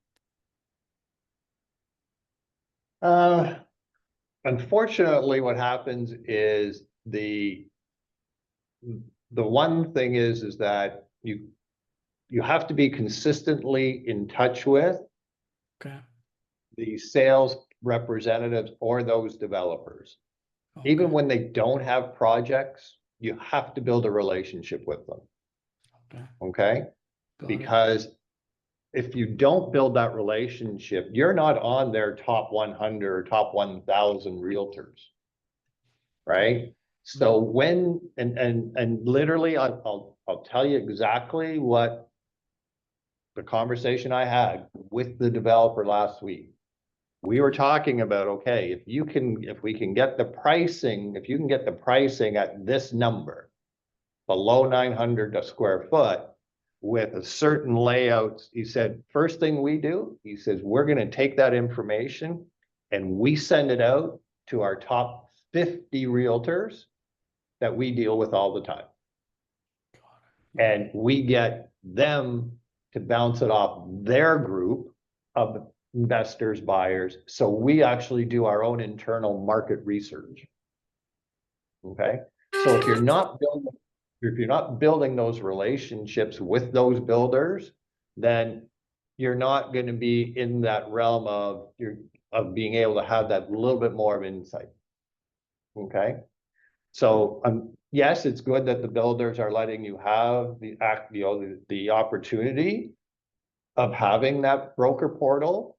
Unfortunately, what happens is the one thing is that you have to be consistently in touch with Okay. the sales representatives or those developers. Even Okay. when they don't have projects, you have to build a relationship with them. Okay. Okay? Got it. Because if you don't build that relationship, you're not on their top 100 or top 1,000 realtors. Right? So when and literally I'll tell you exactly what the conversation I had with the developer last week. We were talking about, okay, if we can get the pricing, if you can get the pricing at this number, below 900 a square foot, with a certain layout, he said, first thing we do, he says, we're going to take that information and we send it out to our top 50 realtors that we deal with all the time. And we get them to bounce it off their group of investors, buyers. So we actually do our own internal market research. Okay. So if you're not building those relationships with those builders, then you're not going to be in that realm of being able to have that little bit more of insight. Okay. So yes, it's good that the builders are letting you have the opportunity of having that broker portal,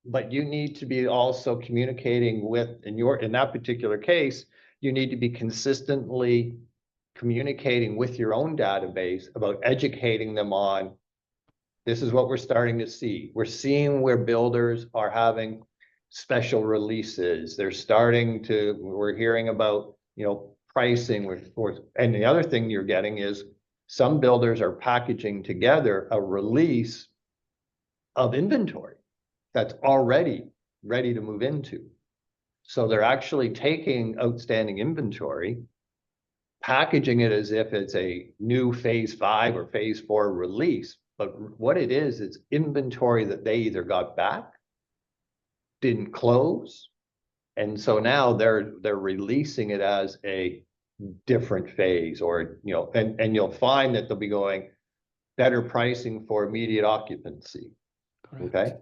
but you need to be also communicating with, in that particular case, you need to be consistently communicating with your own database about educating them on, this is what we're starting to see. We're seeing where builders are having special releases. We're hearing about, pricing and the other thing you're getting is some builders are packaging together a release of inventory that's already ready to move into. So they're actually taking outstanding inventory, packaging it as if it's a new phase 5 or phase 4 release. But what it is, it's inventory that they either got back, didn't close, and so now they're releasing it as a different phase, or and you'll find that they'll be going better pricing for immediate occupancy. Correct. Okay.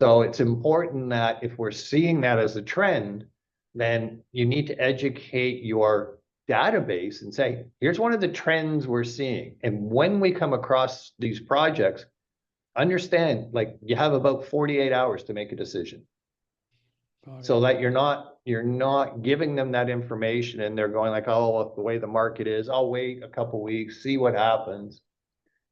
So it's important that if we're seeing that as a trend, then you need to educate your database and say, here's one of the trends we're seeing. And when we come across these projects, understand, like, you have about 48 hours to make a decision. Got it. So that you're not giving them that information and they're going like, oh, the way the market is, I'll wait a couple weeks, see what happens.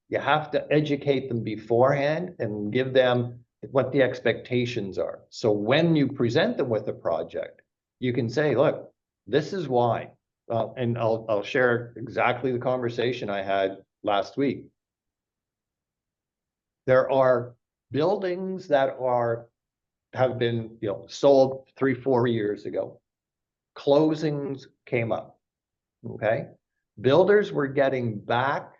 You have to educate them beforehand and give them what the expectations are. So when you present them with a project, you can say, look, this is why. And I'll share exactly the conversation I had last week. There are buildings that have been, sold 3-4 years ago. Closings came up. Okay. Builders were getting back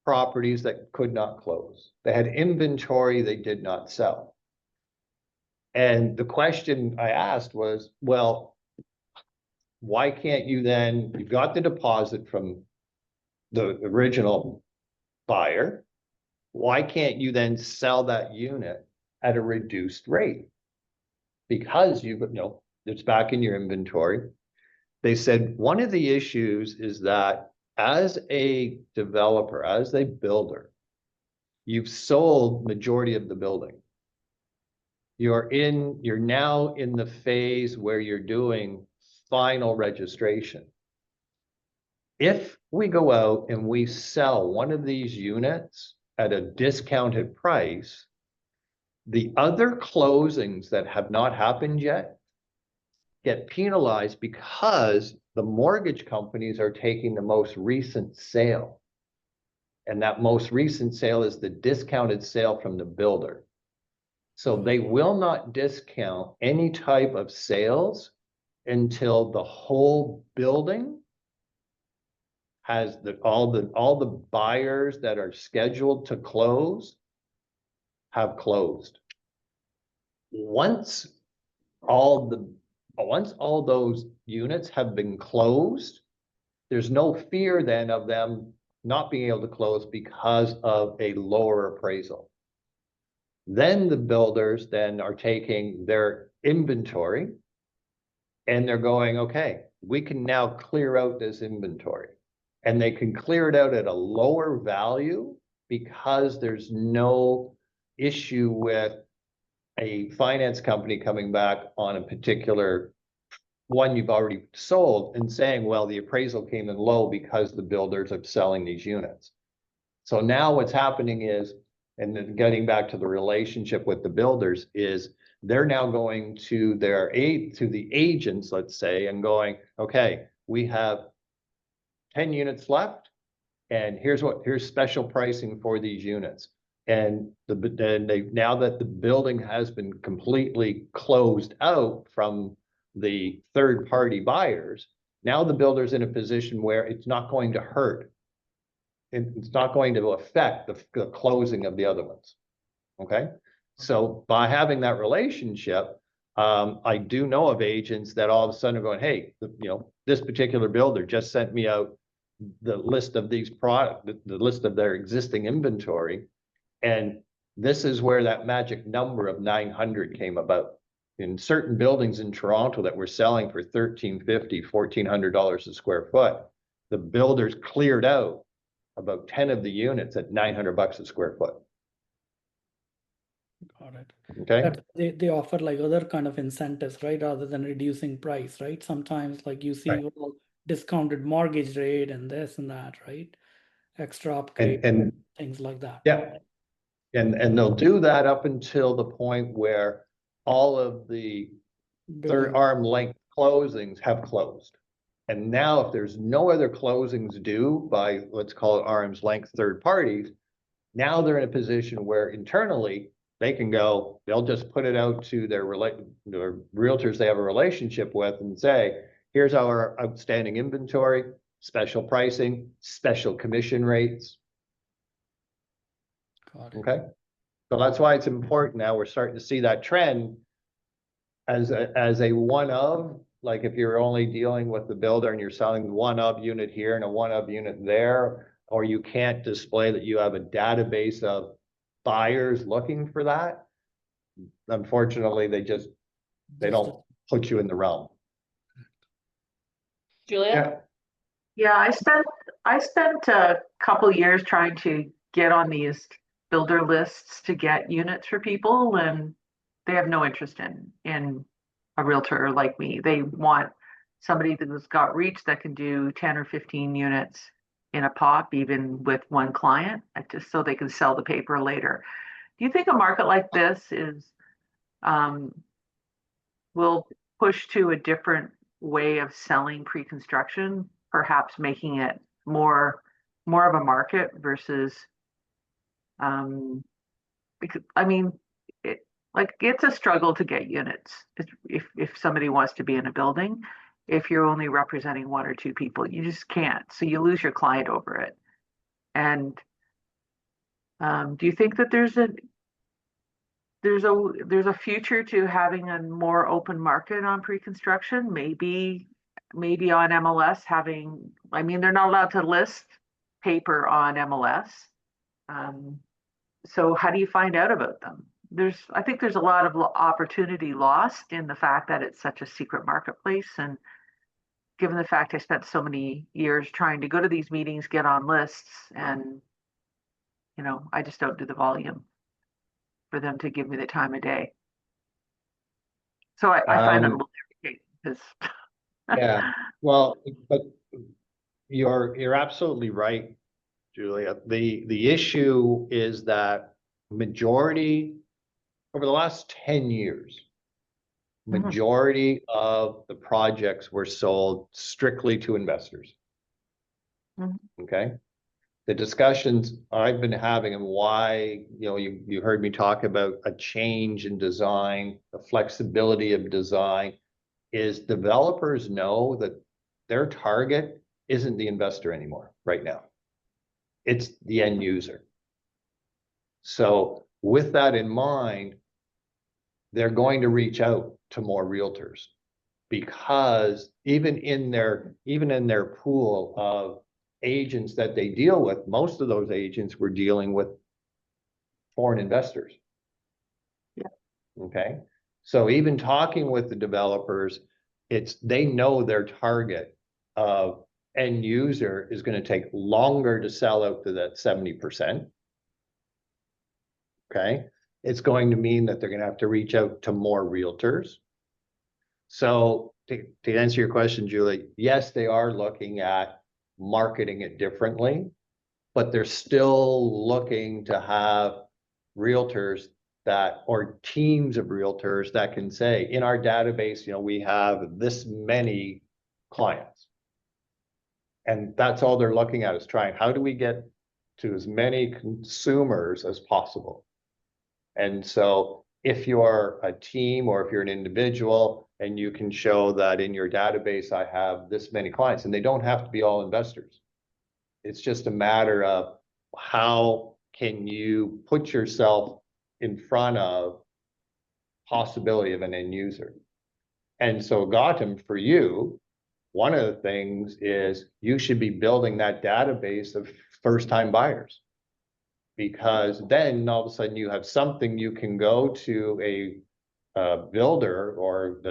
properties that could not close. They had inventory they did not sell. And the question I asked was, well, why can't you then, you got the deposit from the original buyer, why can't you then sell that unit at a reduced rate? Because it's back in your inventory. They said one of the issues is that as a developer, as a builder, you've sold majority of the building. You're now in the phase where you're doing final registration. If we go out and we sell one of these units at a discounted price, the other closings that have not happened yet get penalized because the mortgage companies are taking the most recent sale. And that most recent sale is the discounted sale from the builder. So they will not discount any type of sales until the whole building has all the buyers that are scheduled to close have closed. Once all those units have been closed, there's no fear then of them not being able to close because of a lower appraisal. Then the builders then are taking their inventory and they're going, okay, we can now clear out this inventory. And they can clear it out at a lower value because there's no issue with a finance company coming back on a particular one you've already sold and saying, well, the appraisal came in low because the builders are selling these units. So now what's happening is, and then getting back to the relationship with the builders, is they're now going to the agents, let's say, and going, okay, we have 10 units left, and here's special pricing for these units. And now that the building has been completely closed out from the third party buyers, now the builder's in a position where it's not going to hurt. It's not going to affect the closing of the other ones. Okay. So by having that relationship, I do know of agents that all of a sudden are going, hey, this particular builder just sent me out the list of these products, the list of their existing inventory. And this is where that magic number of 900 came about. In certain buildings in Toronto that were selling for $1,350, $1,400 a square foot, the builders cleared out about 10 of the units at $900 a square foot. Got it. Okay. They offer like other kind of incentives, right? Rather than reducing price, right? Sometimes like you see Right. discounted mortgage rate and this and that, right? Extra upgrade And things like that. yeah. And they'll do that up until the point where all of the third arm length closings have closed. And now if there's no other closings due by, let's call it arm's length third parties, now they're in a position where internally they can go, they'll just put it out to their realtors they have a relationship with and say, here's our outstanding inventory, special pricing, special commission rates. Okay. So that's why it's important now. We're starting to see that trend as a one of, like if you're only dealing with the builder and you're selling one of unit here and a one of unit there, or you can't display that you have a database of buyers looking for that. Unfortunately, they don't put you in the realm. Julia? Yeah, I spent a couple years trying to get on these builder lists to get units for people, and they have no interest in a realtor like me. They want somebody that's got reach that can do 10 or 15 units in a pop, even with one client, just so they can sell the paper later. Do you think a market like this will push to a different way of selling pre-construction, perhaps making it more of a market versus, because I mean, it's a struggle to get units if somebody wants to be in a building. If you're only representing one or two people, you just can't. So you lose your client over it. And do you think that there's a future to having a more open market on pre-construction? Maybe on MLS having, I mean, they're not allowed to list paper on MLS. So how do you find out about them? I think there's a lot of opportunity lost in the fact that it's such a secret marketplace. And given the fact I spent so many years trying to go to these meetings, get on lists, and, I just don't do the volume for them to give me the time of day. So I find it a little irritating because yeah, well, but you're absolutely right, Julia. The issue is that majority over the last 10 years, majority of the projects were sold strictly to investors. Okay. The discussions I've been having and why, you heard me talk about a change in design, the flexibility of design, is developers know that their target isn't the investor anymore right now. It's the end user. So with that in mind, they're going to reach out to more realtors, because even in their pool of agents that they deal with, most of those agents were dealing with foreign investors. Yeah. Okay. So even talking with the developers, they know their target of end user is going to take longer to sell out to that 70%. Okay. It's going to mean that they're going to have to reach out to more realtors. So to answer your question, Julie, yes, they are looking at marketing it differently, but they're still looking to have realtors or teams of realtors that can say, in our database, we have this many clients. And that's all they're looking at, is trying, how do we get to as many consumers as possible? And so if you're a team or if you're an individual and you can show that in your database, I have this many clients, and they don't have to be all investors. It's just a matter of how can you put yourself in front of possibility of an end user. And so Gautam, for you, one of the things is you should be building that database of first-time buyers, because then all of a sudden you have something you can go to a builder, or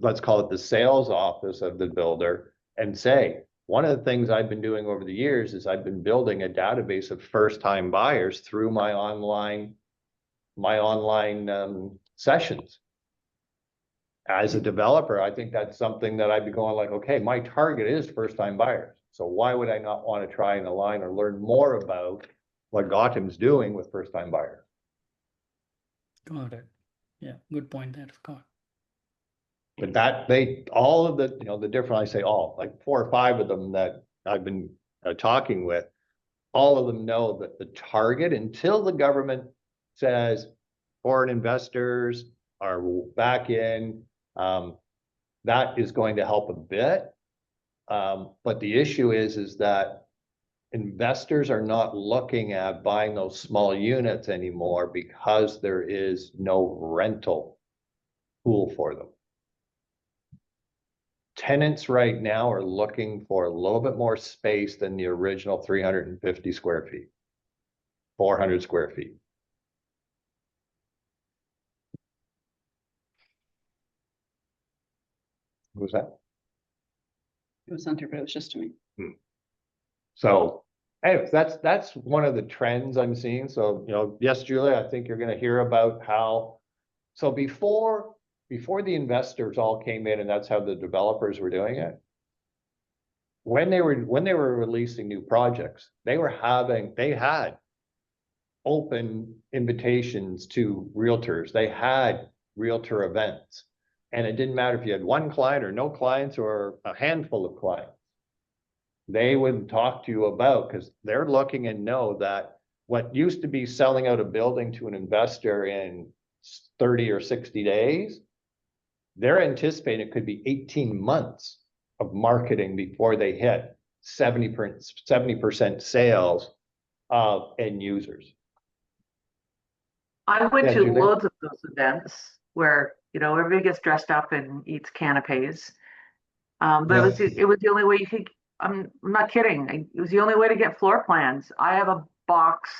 let's call it the sales office of the builder, and say, one of the things I've been doing over the years is I've been building a database of first-time buyers through my online sessions. As a developer, I think that's something that I'd be going like, okay, my target is first-time buyers. So why would I not want to try and align or learn more about what Gautam's doing with first-time buyers? Got it. Yeah, good point there, Scott. But all of the different, I say all, like 4 or 5 of them that I've been talking with, all of them know that the target, until the government says foreign investors are back in, that is going to help a bit. But the issue is that investors are not looking at buying those small units anymore, because there is no rental pool for them. Tenants right now are looking for a little bit more space than the original 350 square feet, 400 square feet. What was that? It was Hunter, but it was just to me. So anyways, that's one of the trends I'm seeing. So, yes, Julia, I think you're going to hear about how, so before the investors all came in, and that's how the developers were doing it, when they were releasing new projects, they had open invitations to realtors. They had realtor events, and it didn't matter if you had 1 client or no clients or a handful of clients. They would talk to you about, because they're looking and know that what used to be selling out a building to an investor in 30 or 60 days, they're anticipating it could be 18 months of marketing before they hit 70% sales of end users. I went Yeah, to Julie? loads of those events where, everybody gets dressed up and eats canapes. But Yeah. it was the only way you could, I'm not kidding. It was the only way to get floor plans. I have a box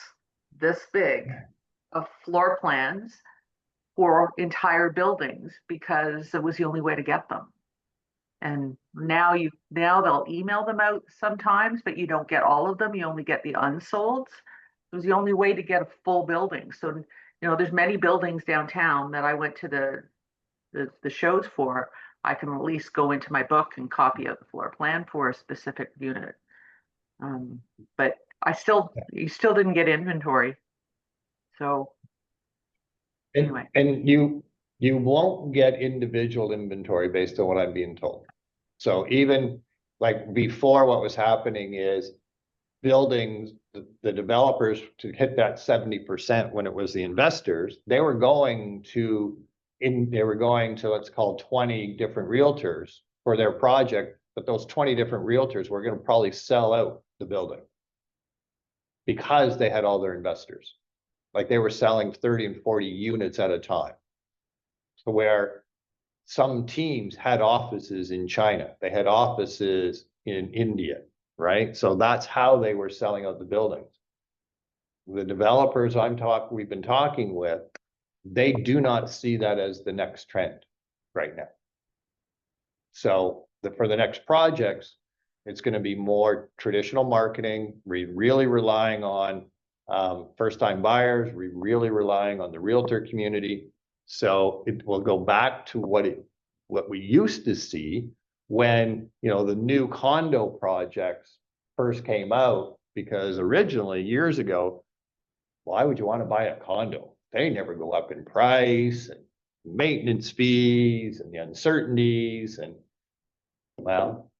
this big of floor plans for entire buildings, because it was the only way to get them. And now they'll email them out sometimes, but you don't get all of them. You only get the unsolds. It was the only way to get a full building. So, there's many buildings downtown that I went to the shows for. I can at least go into my book and copy out the floor plan for a specific unit. But you still didn't get inventory. So anyway. And you won't get individual inventory based on what I'm being told. So even like before, what was happening is buildings, the developers, to hit that 70% when it was the investors, they were going to, let's call 20 different realtors for their project but those 20 different realtors were gonna probably sell out the building because they had all their investors. Like they were selling 30 and 40 units at a time. So where some teams had offices in China, they had offices in India, right? So that's how they were selling out the buildings. The developers we've been talking with, they do not see that as the next trend right now. So for the next projects, it's going to be more traditional marketing, really relying on first-time buyers, really relying on the realtor community. So it will go back to what we used to see when, you know, the new condo projects first came out, because originally years ago, why would you want to buy a condo? They never go up in price, and maintenance fees and the uncertainties, and well,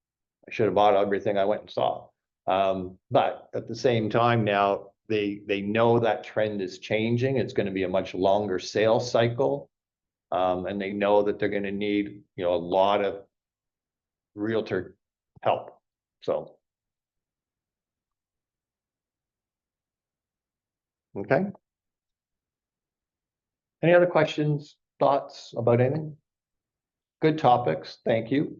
I should have bought everything I went and saw. But at the same time now, they know that trend is changing. It's going to be a much longer sales cycle. And they know that they're going to need, you know, a lot of realtor help. So. Okay. Any other questions, thoughts about anything? Good topics. Thank you.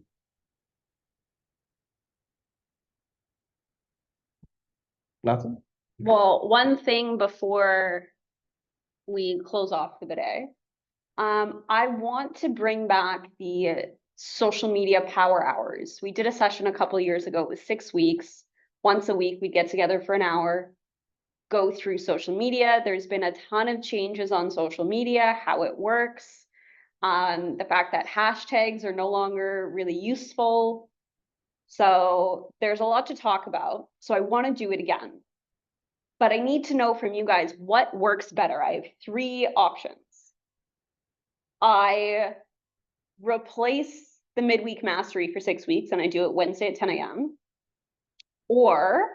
Nothing? Well, one thing before we close off for the day, I want to bring back the social media power hours. We did a session a couple of years ago. It was 6 weeks. Once a week, we'd get together for an hour, go through social media. There's been a ton of changes on social media, how it works, the fact that hashtags are no longer really useful. So there's a lot to talk about. So I want to do it again. But I need to know from you guys what works better. I have 3 options. I replace the midweek mastery for 6 weeks and I do it Wednesday at 10 a.m. Or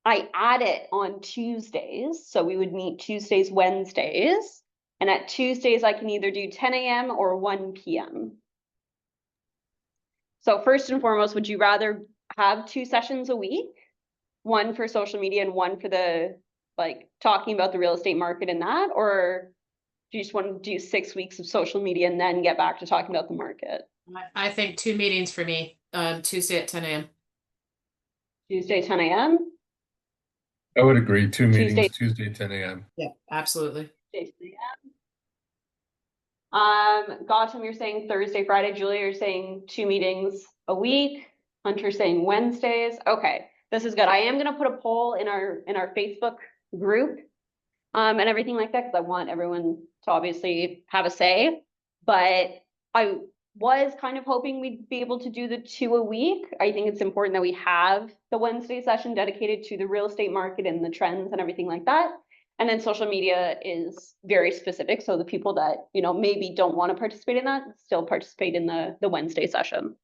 I add it on Tuesdays. So we would meet Tuesdays, Wednesdays. And at Tuesdays, I can either do 10 a.m. or 1 p.m. So first and foremost, would you rather have 2 sessions a week? One for social media and one for the, like, talking about the real estate market and that? Or do you just want to do 6 weeks of social media and then get back to talking about the market? I think 2 meetings for me, Tuesday at 10 a.m. Tuesday, 10 a.m. I would agree. 2 meetings, Tuesday. Tuesday, 10 a.m. Yeah, absolutely. Tuesday, 10 a.m. Gautam, you're saying Thursday, Friday. Julia, you're saying 2 meetings a week. Hunter saying Wednesdays. Okay, this is good. I am going to put a poll in our Facebook group and everything like that, because I want everyone to obviously have a say. But I was kind of hoping we'd be able to do the 2 a week. I think it's important that we have the Wednesday session dedicated to the real estate market and the trends and everything like that. And then social media is very specific. So the people that, you know, maybe don't want to participate in that still participate in the Wednesday session.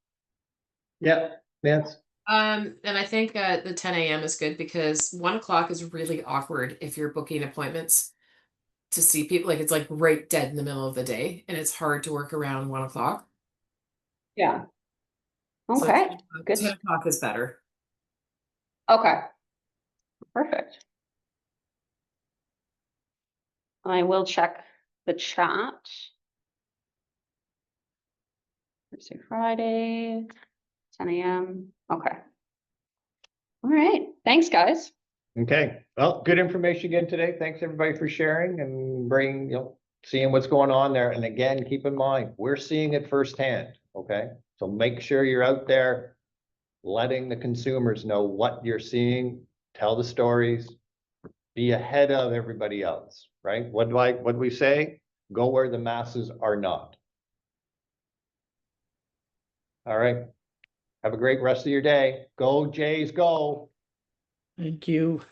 Yeah, Nance. And I think the 10 a.m. is good because 1 o'clock is really awkward if you're booking appointments to see people. Like, it's like right dead in the middle of the day, and it's hard to work around 1 o'clock. Yeah. So Okay, good. 10 o'clock is better. Okay, perfect. I will check the chat. Thursday, Friday, 10 a.m. Okay. All right. Thanks, guys. Okay, well, good information again today. Thanks everybody for sharing and bringing, you know, seeing what's going on there. And again, keep in mind, we're seeing it firsthand, okay? So make sure you're out there letting the consumers know what you're seeing, tell the stories, be ahead of everybody else, right? What do we say? Go where the masses are not. All right. Have a great rest of your day. Go Jays, go. Thank you.